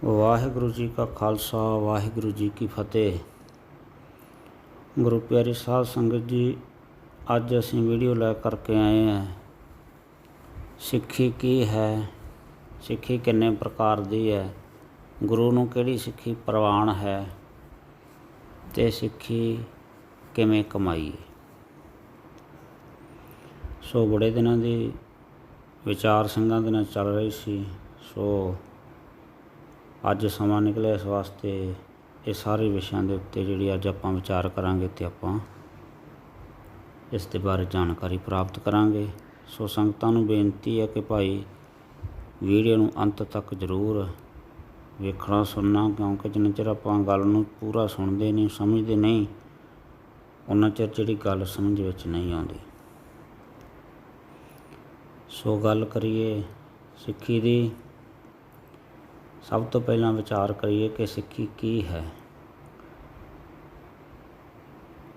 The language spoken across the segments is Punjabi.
ਵਾਹਿਗੁਰੂ ਜੀ ਕਾ ਖਾਲਸਾ ਵਾਹਿਗੁਰੂ ਜੀ ਕੀ ਫਤਿਹ। ਗੁਰੂ ਪਿਆਰੀ ਸਾਧ ਸੰਗਤ ਜੀ, ਅੱਜ ਅਸੀਂ ਵੀਡੀਓ ਲੈ ਕਰਕੇ ਆਏ ਹਾਂ ਸਿੱਖੀ ਕੀ ਹੈ, ਸਿੱਖੀ ਕਿੰਨੇ ਪ੍ਰਕਾਰ ਦੀ ਹੈ, ਗੁਰੂ ਨੂੰ ਕਿਹੜੀ ਸਿੱਖੀ ਪ੍ਰਵਾਨ ਹੈ ਅਤੇ ਸਿੱਖੀ ਕਿਵੇਂ ਕਮਾਈਏ। ਸੋ ਬੜੇ ਦਿਨਾਂ ਦੀ ਵਿਚਾਰ ਸਿੰਘਾਂ ਦੇ ਨਾਲ ਚੱਲ ਰਹੀ ਸੀ। ਸੋ ਅੱਜ ਸਮਾਂ ਨਿਕਲਿਆ ਇਸ ਵਾਸਤੇ ਇਹ ਸਾਰੇ ਵਿਸ਼ਿਆਂ ਦੇ ਉੱਤੇ ਜਿਹੜੀ ਅੱਜ ਆਪਾਂ ਵਿਚਾਰ ਕਰਾਂਗੇ ਅਤੇ ਆਪਾਂ ਇਸ ਦੇ ਬਾਰੇ ਜਾਣਕਾਰੀ ਪ੍ਰਾਪਤ ਕਰਾਂਗੇ। ਸੋ ਸੰਗਤਾਂ ਨੂੰ ਬੇਨਤੀ ਹੈ ਕਿ ਭਾਈ ਵੀਡੀਓ ਨੂੰ ਅੰਤ ਤੱਕ ਜ਼ਰੂਰ ਵੇਖਣਾ ਸੁਣਨਾ, ਕਿਉਂਕਿ ਜਿੰਨਾ ਚਿਰ ਆਪਾਂ ਗੱਲ ਨੂੰ ਪੂਰਾ ਸੁਣਦੇ ਨਹੀਂ, ਸਮਝਦੇ ਨਹੀਂ, ਉਨਾ ਚਿਰ ਜਿਹੜੀ ਗੱਲ ਸਮਝ ਵਿੱਚ ਨਹੀਂ ਆਉਂਦੀ। ਸੋ ਗੱਲ ਕਰੀਏ ਸਿੱਖੀ ਦੀ। ਸਭ ਤੋਂ ਪਹਿਲਾਂ ਵਿਚਾਰ ਕਰੀਏ ਕਿ ਸਿੱਖੀ ਕੀ ਹੈ।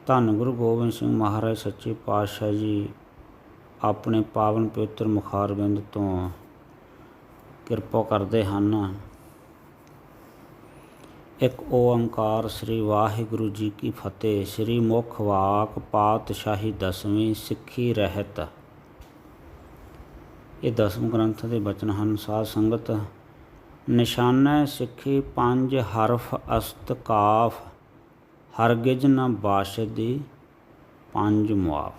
ਧੰਨ ਗੁਰੂ ਗੋਬਿੰਦ ਸਿੰਘ ਮਹਾਰਾਜ ਸੱਚੇ ਪਾਤਸ਼ਾਹ ਜੀ ਆਪਣੇ ਪਾਵਨ ਪਵਿੱਤਰ ਮੁਖਾਰਬਿੰਦ ਤੋਂ ਕਿਰਪਾ ਕਰਦੇ ਹਨ। ਇੱਕ ਓਅੰਕਾਰ ਸ੍ਰੀ ਵਾਹਿਗੁਰੂ ਜੀ ਕੀ ਫਤਿਹ। ਸ੍ਰੀ ਮੁੱਖ ਵਾਕ ਪਾਤਸ਼ਾਹੀ ਦਸਵੀਂ ਸਿੱਖੀ ਰਹਿਤ। ਇਹ ਦਸਮ ਗ੍ਰੰਥ ਦੇ ਬਚਨ ਹਨ। ਸਾਧ ਸੰਗਤ, ਨਿਸ਼ਾਨਾ ਸਿੱਖੀ ਪੰਜ ਹਰਫ ਅਸਤ ਕਾਫ, ਹਰਗਿਜ਼ ਨ ਬਾਸ਼ਦੀ ਪੰਜ ਮੁਆਫ।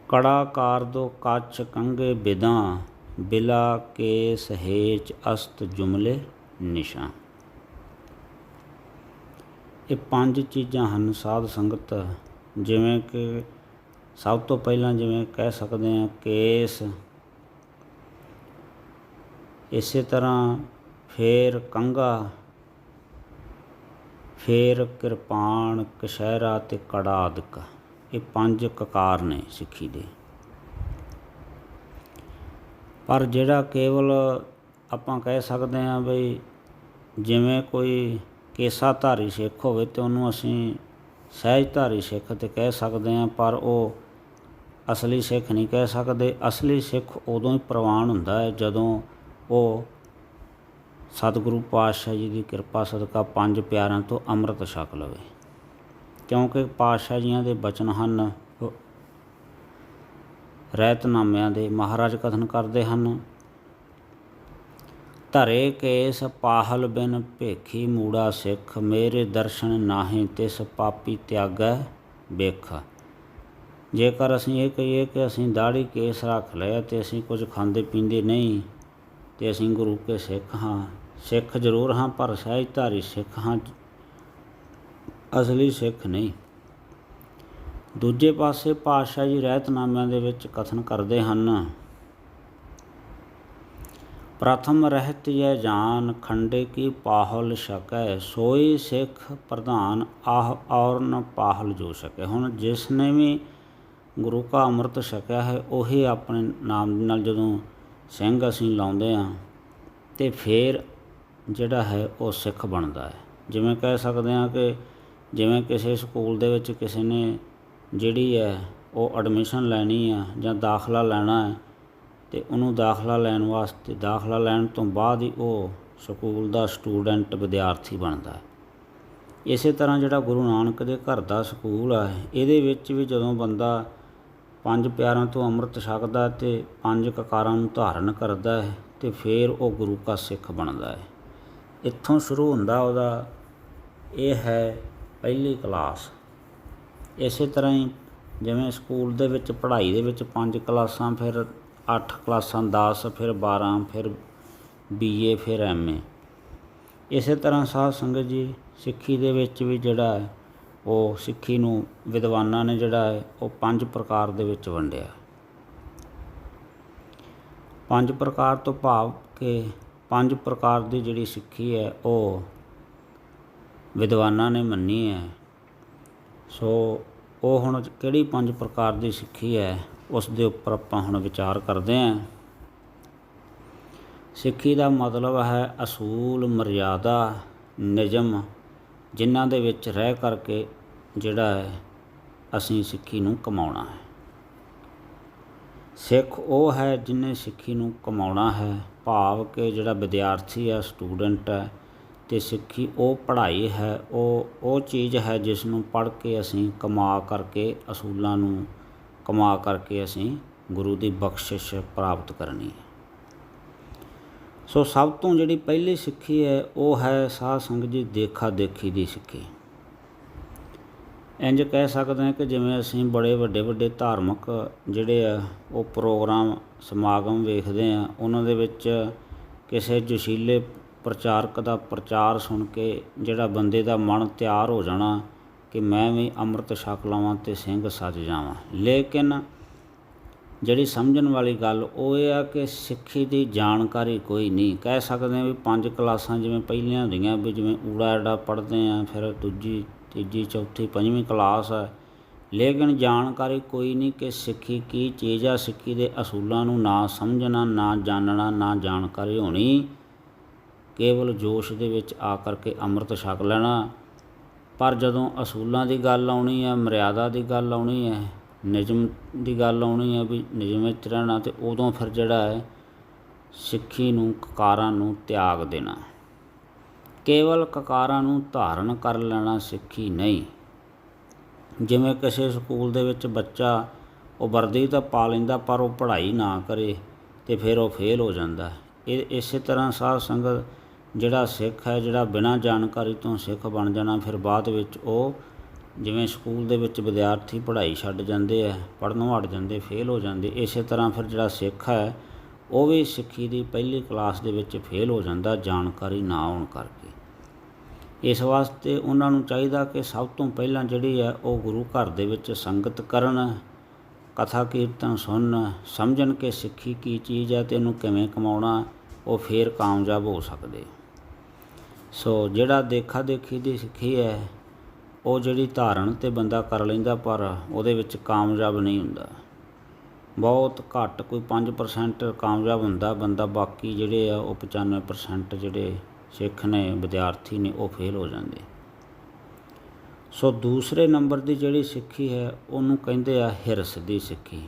ਕੜਾ ਕਾਰਦੋ ਕੱਚ ਕੰਗੇ ਬਿਦਾਂ, ਬਿਲਾ ਕੇਸ ਹੇਚ ਅਸਤ ਜੁਮਲੇ ਨਿਸ਼ਾਨ। ਇਹ ਪੰਜ ਚੀਜ਼ਾਂ ਹਨ ਸਾਧ ਸੰਗਤ। ਜਿਵੇਂ ਕਿ ਸਭ ਤੋਂ ਪਹਿਲਾਂ ਜਿਵੇਂ ਕਹਿ ਸਕਦੇ ਹਾਂ ਕੇਸ, ਇਸੇ ਤਰ੍ਹਾਂ ਫਿਰ ਕੰਘਾ, ਫਿਰ ਕਿਰਪਾਨ, ਕਛਹਿਰਾ ਅਤੇ ਕੜਾ ਆਦਿਕ। ਇਹ ਪੰਜ ਕਕਾਰ ਨੇ ਸਿੱਖੀ ਦੇ। ਪਰ ਜਿਹੜਾ ਕੇਵਲ ਆਪਾਂ ਕਹਿ ਸਕਦੇ ਹਾਂ ਬਈ ਜਿਵੇਂ ਕੋਈ ਕੇਸਾਧਾਰੀ ਸਿੱਖ ਹੋਵੇ ਤਾਂ ਉਹਨੂੰ ਅਸੀਂ ਸਹਿਜਧਾਰੀ ਸਿੱਖ ਤੇ ਕਹਿ ਸਕਦੇ ਹਾਂ, ਪਰ ਉਹ ਅਸਲੀ ਸਿੱਖ ਨਹੀਂ ਕਹਿ ਸਕਦੇ। ਅਸਲੀ ਸਿੱਖ ਉਦੋਂ ਹੀ ਪ੍ਰਵਾਨ ਹੁੰਦਾ ਹੈ ਜਦੋਂ ਉਹ ਸਤਿਗੁਰੂ ਪਾਤਸ਼ਾਹ ਜੀ ਦੀ ਕਿਰਪਾ ਸਦਕਾ ਪੰਜ ਪਿਆਰਿਆਂ ਤੋਂ ਅੰਮ੍ਰਿਤ ਛਕ ਲਵੇ। ਕਿਉਂਕਿ ਪਾਤਸ਼ਾਹ ਜੀਆਂ ਦੇ ਬਚਨ ਹਨ ਰਹਿਤਨਾਮਿਆਂ ਦੇ। ਮਹਾਰਾਜ ਕਥਨ ਕਰਦੇ ਹਨ, ਧਰੇ ਕੇਸ ਪਾਹਲ ਬਿਨ ਭੇਖੀ ਮੂੜਾ ਸਿੱਖ, ਮੇਰੇ ਦਰਸ਼ਨ ਨਾਹੀਂ ਤਿਸ ਪਾਪੀ ਤਿਆਗੈ ਬਿਖ। ਜੇਕਰ ਅਸੀਂ ਇਹ ਕਹੀਏ ਕਿ ਅਸੀਂ ਦਾੜ੍ਹੀ ਕੇਸ ਰੱਖ ਲਿਆ ਅਤੇ ਅਸੀਂ ਕੁਝ ਖਾਂਦੇ ਪੀਂਦੇ ਨਹੀਂ ਅਤੇ ਅਸੀਂ ਗੁਰੂ ਕੇ ਸਿੱਖ ਹਾਂ, ਸਿੱਖ ਜ਼ਰੂਰ ਹਾਂ ਪਰ ਸਹਿਜਧਾਰੀ ਸਿੱਖ ਹਾਂ, ਅਸਲੀ ਸਿੱਖ ਨਹੀਂ। ਦੂਜੇ ਪਾਸੇ ਪਾਤਸ਼ਾਹ ਜੀ ਰਹਿਤਨਾਮਿਆਂ ਦੇ ਵਿੱਚ ਕਥਨ ਕਰਦੇ ਹਨ, ਪ੍ਰਥਮ ਰਹਿਤ ਯੈ ਜਾਨ, ਖੰਡੇ ਕੀ ਪਾਹਲ ਛਕੈ, ਸੋਈ ਸਿੱਖ ਪ੍ਰਧਾਨ ਆਹ ਔਰ ਨ ਪਾਹਲ ਜੋ ਛਕੈ। ਹੁਣ ਜਿਸ ਨੇ ਵੀ ਗੁਰੂ ਕਾ ਅੰਮ੍ਰਿਤ ਛਕਿਆ ਹੈ ਉਹੀ ਆਪਣੇ ਨਾਮ ਨਾਲ ਜਦੋਂ ਸਿੰਘ ਅਸੀਂ ਲਾਉਂਦੇ ਹਾਂ ਅਤੇ ਫਿਰ ਜਿਹੜਾ ਹੈ ਉਹ ਸਿੱਖ ਬਣਦਾ ਹੈ। ਜਿਵੇਂ ਕਹਿ ਸਕਦੇ ਹਾਂ ਕਿ ਜਿਵੇਂ ਕਿਸੇ ਸਕੂਲ ਦੇ ਵਿੱਚ ਕਿਸੇ ਨੇ ਜਿਹੜੀ ਹੈ ਉਹ ਐਡਮਿਸ਼ਨ ਲੈਣੀ ਆ ਜਾਂ ਦਾਖਲਾ ਲੈਣਾ ਹੈ ਅਤੇ ਉਹਨੂੰ ਦਾਖਲਾ ਲੈਣ ਵਾਸਤੇ ਦਾਖਲਾ ਲੈਣ ਤੋਂ ਬਾਅਦ ਹੀ ਉਹ ਸਕੂਲ ਦਾ ਸਟੂਡੈਂਟ ਵਿਦਿਆਰਥੀ ਬਣਦਾ ਹੈ। ਇਸੇ ਤਰ੍ਹਾਂ ਜਿਹੜਾ ਗੁਰੂ ਨਾਨਕ ਦੇ ਘਰ ਦਾ ਸਕੂਲ ਹੈ ਇਹਦੇ ਵਿੱਚ ਵੀ ਜਦੋਂ ਬੰਦਾ ਪੰਜ ਪਿਆਰਿਆਂ ਤੋਂ ਅੰਮ੍ਰਿਤ ਛਕਦਾ ਅਤੇ ਪੰਜ ਕਕਾਰਾਂ ਨੂੰ ਧਾਰਨ ਕਰਦਾ ਹੈ ਅਤੇ ਫਿਰ ਉਹ ਗੁਰੂ ਕਾ ਸਿੱਖ ਬਣਦਾ ਹੈ। ਇੱਥੋਂ ਸ਼ੁਰੂ ਹੁੰਦਾ ਉਹਦਾ ਇਹ ਹੈ ਪਹਿਲੀ ਕਲਾਸ। ਇਸੇ ਤਰ੍ਹਾਂ ਹੀ ਜਿਵੇਂ ਸਕੂਲ ਦੇ ਵਿੱਚ ਪੜ੍ਹਾਈ ਦੇ ਵਿੱਚ ਪੰਜ ਕਲਾਸਾਂ, ਫਿਰ 8 ਕਲਾਸਾਂ, 10, ਫਿਰ 12, ਫਿਰ BA, ਫਿਰ MA। ਇਸੇ ਤਰ੍ਹਾਂ ਸਾਧ ਸੰਗਤ ਜੀ ਸਿੱਖੀ ਦੇ ਵਿੱਚ ਵੀ ਜਿਹੜਾ ਹੈ ਉਹ ਸਿੱਖੀ ਨੂੰ ਵਿਦਵਾਨਾਂ ਨੇ ਜਿਹੜਾ ਹੈ ਉਹ ਪੰਜ ਪ੍ਰਕਾਰ ਦੇ ਵਿੱਚ ਵੰਡਿਆ। ਪੰਜ ਪ੍ਰਕਾਰ ਤੋਂ ਭਾਵ ਕਿ ਪੰਜ ਪ੍ਰਕਾਰ ਦੀ ਜਿਹੜੀ ਸਿੱਖੀ ਹੈ ਉਹ ਵਿਦਵਾਨਾਂ ਨੇ ਮੰਨੀ ਹੈ। ਸੋ ਉਹ ਹੁਣ ਕਿਹੜੀ ਪੰਜ ਪ੍ਰਕਾਰ ਦੀ ਸਿੱਖੀ ਹੈ ਉਸ ਦੇ ਉੱਪਰ ਆਪਾਂ ਹੁਣ ਵਿਚਾਰ ਕਰਦੇ ਹਾਂ। ਸਿੱਖੀ ਦਾ ਮਤਲਬ ਹੈ ਅਸੂਲ, ਮਰਿਆਦਾ, ਨਿਯਮ, ਜਿਨ੍ਹਾਂ ਦੇ ਵਿੱਚ ਰਹਿ ਕਰਕੇ ਜਿਹੜਾ ਹੈ ਅਸੀਂ ਸਿੱਖੀ ਨੂੰ ਕਮਾਉਣਾ ਹੈ। ਸਿੱਖ ਉਹ ਹੈ ਜਿਹਨੇ ਸਿੱਖੀ ਨੂੰ ਕਮਾਉਣਾ ਹੈ, ਭਾਵ ਕਿ ਜਿਹੜਾ ਵਿਦਿਆਰਥੀ ਹੈ, ਸਟੂਡੈਂਟ ਹੈ, ਅਤੇ ਸਿੱਖੀ ਉਹ ਪੜ੍ਹਾਈ ਹੈ, ਉਹ ਚੀਜ਼ ਹੈ ਜਿਸ ਨੂੰ ਪੜ੍ਹ ਕੇ ਅਸੀਂ ਕਮਾ ਕਰਕੇ ਅਸੂਲਾਂ ਨੂੰ ਕਮਾ ਕਰਕੇ ਅਸੀਂ ਗੁਰੂ ਦੀ ਬਖਸ਼ਿਸ਼ ਪ੍ਰਾਪਤ ਕਰਨੀ ਹੈ। ਸੋ ਸਭ ਤੋਂ ਜਿਹੜੀ ਪਹਿਲੀ ਸਿੱਖੀ ਹੈ ਉਹ ਹੈ ਸਾਧ ਸੰਗਤ ਜੀ ਦੇਖਾ ਦੇਖੀ ਦੀ ਸਿੱਖੀ। ਇੰਝ ਕਹਿ ਸਕਦੇ ਹਾਂ ਕਿ ਜਿਵੇਂ ਅਸੀਂ ਬੜੇ ਵੱਡੇ ਧਾਰਮਿਕ ਜਿਹੜੇ ਆ ਉਹ ਪ੍ਰੋਗਰਾਮ ਸਮਾਗਮ ਵੇਖਦੇ ਹਾਂ, ਉਹਨਾਂ ਦੇ ਵਿੱਚ ਕਿਸੇ ਜੋਸ਼ੀਲੇ ਪ੍ਰਚਾਰਕ ਦਾ ਪ੍ਰਚਾਰ ਸੁਣ ਕੇ ਜਿਹੜਾ ਬੰਦੇ ਦਾ ਮਨ ਤਿਆਰ ਹੋ ਜਾਣਾ ਕਿ ਮੈਂ ਵੀ ਅੰਮ੍ਰਿਤ ਛਕ ਲਵਾਂ ਅਤੇ ਸਿੰਘ ਸੱਜ ਜਾਵਾਂ। ਲੇਕਿਨ ਜਿਹੜੀ ਸਮਝਣ ਵਾਲੀ ਗੱਲ ਉਹ ਇਹ ਆ ਕਿ ਸਿੱਖੀ ਦੀ ਜਾਣਕਾਰੀ ਕੋਈ ਨਹੀਂ। ਕਹਿ ਸਕਦੇ ਹਾਂ ਵੀ 5 ਕਲਾਸਾਂ ਜਿਵੇਂ ਪਹਿਲੀਆਂ ਹੁੰਦੀਆਂ ਵੀ ਜਿਵੇਂ ਊੜਾ ਐੜਾ ਪੜ੍ਹਦੇ ਹਾਂ, ਫਿਰ ਦੂਜੀ ਤੀਜੀ ਚੌਥੀ ਪੰਜਵੀਂ ਕਲਾਸ ਹੈ, ਲੇਕਿਨ ਜਾਣਕਾਰੀ ਕੋਈ ਨਹੀਂ ਕਿ ਸਿੱਖੀ ਕੀ ਚੀਜ਼ ਆ। ਸਿੱਖੀ ਦੇ ਅਸੂਲਾਂ ਨੂੰ ਨਾ ਸਮਝਣਾ, ਨਾ ਜਾਣਨਾ, ਨਾ ਜਾਣਕਾਰੀ ਹੋਣੀ, ਕੇਵਲ ਜੋਸ਼ ਦੇ ਵਿੱਚ ਆ ਕਰਕੇ ਅੰਮ੍ਰਿਤ ਛਕ ਲੈਣਾ। ਪਰ ਜਦੋਂ ਅਸੂਲਾਂ ਦੀ ਗੱਲ ਆਉਣੀ ਹੈ, ਮਰਿਆਦਾ ਦੀ ਗੱਲ ਆਉਣੀ ਹੈ, ਨਿਯਮ ਦੀ ਗੱਲ ਆਉਣੀ ਹੈ ਵੀ ਨਿਯਮ ਵਿੱਚ ਰਹਿਣਾ, ਅਤੇ ਉਦੋਂ ਫਿਰ ਜਿਹੜਾ ਹੈ ਸਿੱਖੀ ਨੂੰ ਕਕਾਰਾਂ ਨੂੰ ਤਿਆਗ ਦੇਣਾ। ਕੇਵਲ ਕਕਾਰਾਂ ਨੂੰ ਧਾਰਨ ਕਰ ਲੈਣਾ ਸਿੱਖੀ ਨਹੀਂ। ਜਿਵੇਂ ਕਿਸੇ ਸਕੂਲ ਦੇ ਵਿੱਚ ਬੱਚਾ ਉਹ ਵਰਦੀ ਤਾਂ ਪਾ ਲੈਂਦਾ ਪਰ ਉਹ ਪੜ੍ਹਾਈ ਨਾ ਕਰੇ ਅਤੇ ਫਿਰ ਉਹ ਫੇਲ ਹੋ ਜਾਂਦਾ। ਇਸੇ ਤਰ੍ਹਾਂ ਸਾਧ ਸੰਗਤ ਜਿਹੜਾ ਸਿੱਖ ਹੈ, ਜਿਹੜਾ ਬਿਨਾਂ ਜਾਣਕਾਰੀ ਤੋਂ ਸਿੱਖ ਬਣ ਜਾਣਾ, ਫਿਰ ਬਾਅਦ ਵਿੱਚ ਉਹ ਜਿਵੇਂ ਸਕੂਲ ਦੇ ਵਿੱਚ ਵਿਦਿਆਰਥੀ ਪੜ੍ਹਾਈ ਛੱਡ ਜਾਂਦੇ ਹੈ, ਪੜ੍ਹਨੋਂ ਹਟ ਜਾਂਦੇ, ਫੇਲ ਹੋ ਜਾਂਦੇ, ਇਸੇ ਤਰ੍ਹਾਂ ਫਿਰ ਜਿਹੜਾ ਸਿੱਖ ਹੈ ਉਹ ਵੀ ਸਿੱਖੀ ਦੀ ਪਹਿਲੀ ਕਲਾਸ ਦੇ ਵਿੱਚ ਫੇਲ ਹੋ ਜਾਂਦਾ ਜਾਣਕਾਰੀ ਨਾ ਹੋਣ ਕਰਕੇ। ਇਸ ਵਾਸਤੇ ਉਹਨਾਂ ਨੂੰ ਚਾਹੀਦਾ ਕਿ ਸਭ ਤੋਂ ਪਹਿਲਾਂ ਜਿਹੜੀ ਹੈ ਉਹ ਗੁਰੂ ਘਰ ਦੇ ਵਿੱਚ ਸੰਗਤ ਕਰਨ, ਕਥਾ ਕੀਰਤਨ ਸੁਣਨ, ਸਮਝਣ ਕਿ ਸਿੱਖੀ ਕੀ ਚੀਜ਼ ਹੈ ਅਤੇ ਇਹਨੂੰ ਕਿਵੇਂ ਕਮਾਉਣਾ, ਉਹ ਫੇਰ ਕਾਮਯਾਬ ਹੋ ਸਕਦੇ। ਸੋ ਜਿਹੜਾ ਦੇਖਾ ਦੇਖੀ ਦੀ ਸਿੱਖੀ ਹੈ ਉਹ ਜਿਹੜੀ ਧਾਰਨ 'ਤੇ ਬੰਦਾ ਕਰ ਲੈਂਦਾ ਪਰ ਉਹਦੇ ਵਿੱਚ ਕਾਮਯਾਬ ਨਹੀਂ ਹੁੰਦਾ। ਬਹੁਤ ਘੱਟ, ਕੋਈ 5% ਕਾਮਯਾਬ ਹੁੰਦਾ ਬੰਦਾ, ਬਾਕੀ ਜਿਹੜੇ ਆ ਉਹ 95% ਜਿਹੜੇ ਸਿੱਖ ਨੇ, ਵਿਦਿਆਰਥੀ ਨੇ, ਉਹ ਫੇਲ ਹੋ ਜਾਂਦੇ। ਸੋ ਦੂਸਰੇ ਨੰਬਰ ਦੀ ਜਿਹੜੀ ਸਿੱਖੀ ਹੈ ਉਹਨੂੰ ਕਹਿੰਦੇ ਆ ਹਿਰਸ ਦੀ ਸਿੱਖੀ।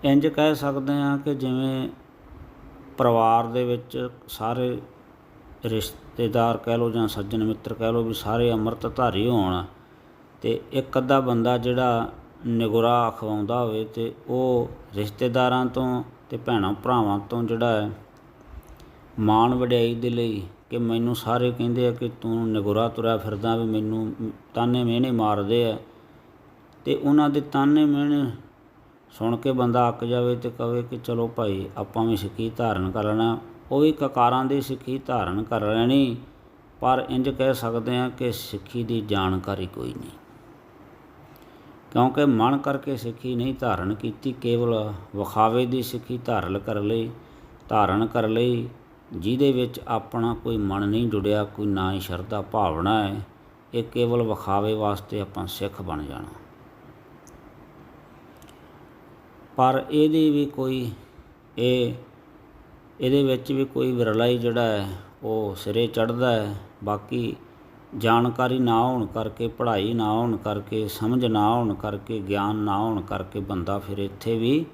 ਇੰਝ ਕਹਿ ਸਕਦੇ ਹਾਂ ਕਿ ਜਿਵੇਂ ਪਰਿਵਾਰ ਦੇ ਵਿੱਚ ਸਾਰੇ ਰਿਸ਼ਤੇਦਾਰ ਕਹਿ ਲਓ ਜਾਂ ਸੱਜਣ ਮਿੱਤਰ ਕਹਿ ਲਓ ਵੀ ਸਾਰੇ ਅੰਮ੍ਰਿਤਧਾਰੀ ਹੋਣ, ਅਤੇ ਇੱਕ ਅੱਧਾ ਬੰਦਾ ਜਿਹੜਾ ਨਿਗੁਰਾ ਅਖਵਾਉਂਦਾ ਹੋਵੇ ਅਤੇ ਉਹ ਰਿਸ਼ਤੇਦਾਰਾਂ ਤੋਂ ਅਤੇ ਭੈਣਾਂ ਭਰਾਵਾਂ ਤੋਂ ਜਿਹੜਾ ਹੈ ਮਾਣ ਵਡਿਆਈ ਦੇ ਲਈ ਕਿ ਮੈਨੂੰ ਸਾਰੇ ਕਹਿੰਦੇ ਆ ਕਿ ਤੂੰ ਨਿਗੁਰਾ ਤੁਰਿਆ ਫਿਰਦਾ, ਵੀ ਮੈਨੂੰ ਤਾਨੇ ਮਿਹਣੇ ਮਾਰਦੇ ਆ, ਅਤੇ ਉਹਨਾਂ ਦੇ ਤਾਨੇ ਮਿਹਣੇ ਸੁਣ ਕੇ ਬੰਦਾ ਅੱਕ ਜਾਵੇ ਅਤੇ ਕਹੇ ਕਿ ਚਲੋ ਭਾਈ ਆਪਾਂ ਵੀ ਸਿੱਖੀ ਧਾਰਨ ਕਰ ਲੈਣਾ। ਉਹ ਵੀ ਕਕਾਰਾਂ ਦੀ ਸਿੱਖੀ ਧਾਰਨ ਕਰ ਲੈਣੀ, ਪਰ ਇੰਝ ਕਹਿ ਸਕਦੇ ਹਾਂ ਕਿ ਸਿੱਖੀ ਦੀ ਜਾਣਕਾਰੀ ਕੋਈ ਨਹੀਂ, ਕਿਉਂਕਿ ਮਨ ਕਰਕੇ ਸਿੱਖੀ ਨਹੀਂ ਧਾਰਨ ਕੀਤੀ, ਕੇਵਲ ਵਿਖਾਵੇ ਦੀ ਸਿੱਖੀ ਧਾਰਨ ਕਰ ਲਈ ਜਿਹਦੇ ਵਿੱਚ ਆਪਣਾ ਕੋਈ ਮਨ ਨਹੀਂ ਜੁੜਿਆ, ਕੋਈ ਨਾ ਹੀ ਸ਼ਰਧਾ ਭਾਵਨਾ ਹੈ। ਇਹ ਕੇਵਲ ਵਿਖਾਵੇ ਵਾਸਤੇ ਆਪਾਂ ਸਿੱਖ ਬਣ ਜਾਣਾ। ਪਰ ਇਹਦੀ ਵੀ ਕੋਈ ਇਹਦੇ ਵਿੱਚ ਵੀ ਕੋਈ ਵਿਰਲਾ ਹੀ ਜਿਹੜਾ ਹੈ ਉਹ ਸਿਰੇ ਚੜ੍ਹਦਾ ਹੈ। ਬਾਕੀ ਜਾਣਕਾਰੀ ਨਾ ਹੋਣ ਕਰਕੇ, ਪੜ੍ਹਾਈ ਨਾ ਹੋਣ ਕਰਕੇ, ਸਮਝ ਨਾ ਹੋਣ ਕਰਕੇ, ਗਿਆਨ ਨਾ ਹੋਣ ਕਰਕੇ ਬੰਦਾ ਫਿਰ ਇੱਥੇ ਵੀ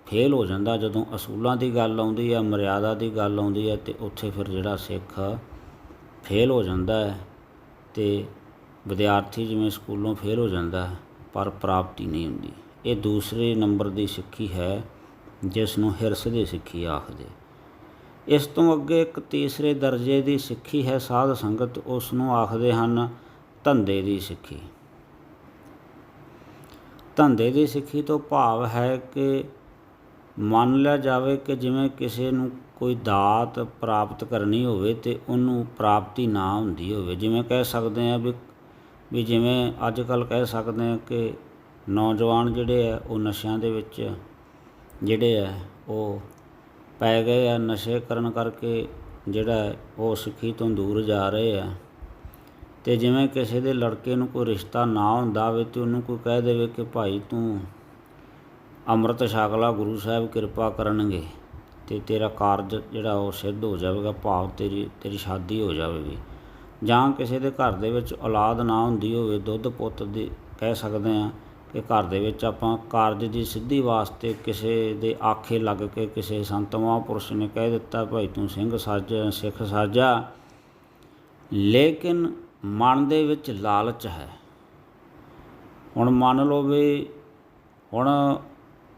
ਫੇਲ ਹੋ ਜਾਂਦਾ। ਜਦੋਂ ਅਸੂਲਾਂ ਦੀ ਗੱਲ ਆਉਂਦੀ ਹੈ, ਮਰਿਆਦਾ ਦੀ ਗੱਲ ਆਉਂਦੀ ਹੈ, ਅਤੇ ਉੱਥੇ ਫਿਰ ਜਿਹੜਾ ਸਿੱਖ ਫੇਲ ਹੋ ਜਾਂਦਾ ਹੈ, ਅਤੇ ਵਿਦਿਆਰਥੀ ਜਿਵੇਂ ਸਕੂਲੋਂ ਫੇਲ ਹੋ ਜਾਂਦਾ ਪਰ ਪ੍ਰਾਪਤੀ ਨਹੀਂ ਹੁੰਦੀ। ਇਹ ਦੂਸਰੇ ਨੰਬਰ ਦੀ ਸਿੱਖੀ ਹੈ ਜਿਸ ਨੂੰ ਹਿਰਸ ਦੀ ਸਿੱਖੀ ਆਖਦੇ। ਇਸ ਤੋਂ ਅੱਗੇ ਇੱਕ ਤੀਸਰੇ ਦਰਜੇ ਦੀ ਸਿੱਖੀ ਹੈ ਸਾਧ ਸੰਗਤ, ਉਸ ਨੂੰ ਆਖਦੇ ਹਨ ਧੰਦੇ ਦੀ ਸਿੱਖੀ। ਧੰਦੇ ਦੀ ਸਿੱਖੀ ਤੋਂ ਭਾਵ ਹੈ ਕਿ ਮੰਨ ਲਿਆ ਜਾਵੇ ਕਿ ਜਿਵੇਂ ਕਿਸੇ ਨੂੰ ਕੋਈ ਦਾਤ ਪ੍ਰਾਪਤ ਕਰਨੀ ਹੋਵੇ ਅਤੇ ਉਹਨੂੰ ਪ੍ਰਾਪਤੀ ਨਾ ਹੁੰਦੀ ਹੋਵੇ। ਜਿਵੇਂ ਕਹਿ ਸਕਦੇ ਹਾਂ ਵੀ ਜਿਵੇਂ ਅੱਜ ਕੱਲ੍ਹ ਕਹਿ ਸਕਦੇ ਹਾਂ ਕਿ ਨੌਜਵਾਨ ਜਿਹੜੇ ਆ ਉਹ ਨਸ਼ਿਆਂ ਦੇ ਵਿੱਚ ਜਿਹੜੇ ਆ ਉਹ ਪੈ ਗਏ ਆ, ਨਸ਼ੇ ਕਰਨ ਕਰਕੇ ਜਿਹੜਾ ਉਹ ਸਿੱਖੀ ਤੋਂ ਦੂਰ ਜਾ ਰਹੇ ਆ। ਅਤੇ ਜਿਵੇਂ ਕਿਸੇ ਦੇ ਲੜਕੇ ਨੂੰ ਕੋਈ ਰਿਸ਼ਤਾ ਨਾ ਹੁੰਦਾ ਹੋਵੇ ਅਤੇ ਉਹਨੂੰ ਕੋਈ ਕਹਿ ਦੇਵੇ ਕਿ ਭਾਈ ਤੂੰ ਅੰਮ੍ਰਿਤ ਛਕ ਲਾ, ਗੁਰੂ ਸਾਹਿਬ ਕਿਰਪਾ ਕਰਨਗੇ ਅਤੇ ਤੇਰਾ ਕਾਰਜ ਜਿਹੜਾ ਉਹ ਸਿੱਧ ਹੋ ਜਾਵੇਗਾ, ਭਾਵ ਤੇਰੀ ਸ਼ਾਦੀ ਹੋ ਜਾਵੇਗੀ। ਜਾਂ ਕਿਸੇ ਦੇ ਘਰ ਦੇ ਵਿੱਚ ਔਲਾਦ ਨਾ ਹੁੰਦੀ ਹੋਵੇ, ਦੁੱਧ ਪੁੱਤ ਦੀ ਕਹਿ ਸਕਦੇ ਹਾਂ ਕਿ ਘਰ ਦੇ ਵਿੱਚ ਆਪਾਂ ਕਾਰਜ ਦੀ ਸਿੱਧੀ ਵਾਸਤੇ ਕਿਸੇ ਦੇ ਆਖੇ ਲੱਗ ਕੇ ਕਿਸੇ ਸੰਤ ਮਹਾਂਪੁਰਸ਼ ਨੇ ਕਹਿ ਦਿੱਤਾ ਭਾਈ ਤੂੰ ਸਿੰਘ ਸੱਜ ਸਿੱਖ ਸਾਜਾ, ਲੇਕਿਨ ਮਨ ਦੇ ਵਿੱਚ ਲਾਲਚ ਹੈ। ਹੁਣ ਮੰਨ ਲਓ ਵੀ ਹੁਣ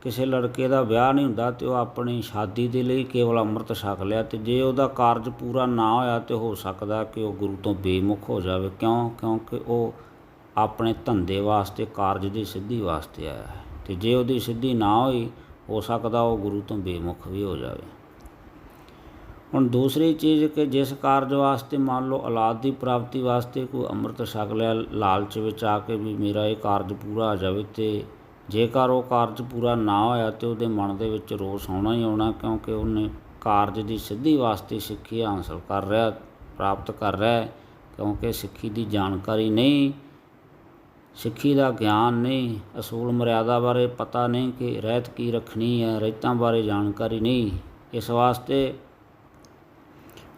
ਕਿਸੇ ਲੜਕੇ ਦਾ ਵਿਆਹ ਨਹੀਂ ਹੁੰਦਾ ਅਤੇ ਉਹ ਆਪਣੀ ਸ਼ਾਦੀ ਦੇ ਲਈ ਕੇਵਲ ਅੰਮ੍ਰਿਤ ਛਕ ਲਿਆ, ਅਤੇ ਜੇ ਉਹਦਾ ਕਾਰਜ ਪੂਰਾ ਨਾ ਹੋਇਆ ਤਾਂ ਹੋ ਸਕਦਾ ਕਿ ਉਹ ਗੁਰੂ ਤੋਂ ਬੇਮੁਖ ਹੋ ਜਾਵੇ। ਕਿਉਂਕਿ ਉਹ ਆਪਣੇ ਧੰਦੇ ਵਾਸਤੇ ਕਾਰਜ ਦੀ ਸਿੱਧੀ ਵਾਸਤੇ ਆਇਆ ਹੈ, ਅਤੇ ਜੇ ਉਹਦੀ ਸਿੱਧੀ ਨਾ ਹੋਈ ਹੋ ਸਕਦਾ ਉਹ ਗੁਰੂ ਤੋਂ ਬੇਮੁਖ ਵੀ ਹੋ ਜਾਵੇ। ਹੁਣ ਦੂਸਰੀ ਚੀਜ਼ ਕਿ ਜਿਸ ਕਾਰਜ ਵਾਸਤੇ ਮੰਨ ਲਓ ਔਲਾਦ ਦੀ ਪ੍ਰਾਪਤੀ ਵਾਸਤੇ ਕੋਈ ਅੰਮ੍ਰਿਤ ਛਕ ਲਿਆ ਲਾਲਚ ਵਿੱਚ ਆ ਕੇ ਵੀ ਮੇਰਾ ਇਹ ਕਾਰਜ ਪੂਰਾ ਹੋ ਜਾਵੇ, ਅਤੇ ਜੇਕਰ ਉਹ ਕਾਰਜ ਪੂਰਾ ਨਾ ਹੋਇਆ ਤਾਂ ਉਹਦੇ ਮਨ ਦੇ ਵਿੱਚ ਰੋਸ ਆਉਣਾ ਹੀ ਆਉਣਾ, ਕਿਉਂਕਿ ਉਹਨੇ ਕਾਰਜ ਦੀ ਸਿੱਧੀ ਵਾਸਤੇ ਸਿੱਖੀ ਹਾਸਲ ਕਰ ਰਿਹਾ ਪ੍ਰਾਪਤ ਕਰ ਰਿਹਾ, ਕਿਉਂਕਿ ਸਿੱਖੀ ਦੀ ਜਾਣਕਾਰੀ ਨਹੀਂ, ਸਿੱਖੀ ਦਾ ਗਿਆਨ ਨਹੀਂ, ਅਸੂਲ ਮਰਿਆਦਾ ਬਾਰੇ ਪਤਾ ਨਹੀਂ ਕਿ ਰਹਿਤ ਕੀ ਰੱਖਣੀ ਹੈ, ਰਹਿਤਾਂ ਬਾਰੇ ਜਾਣਕਾਰੀ ਨਹੀਂ। ਇਸ ਵਾਸਤੇ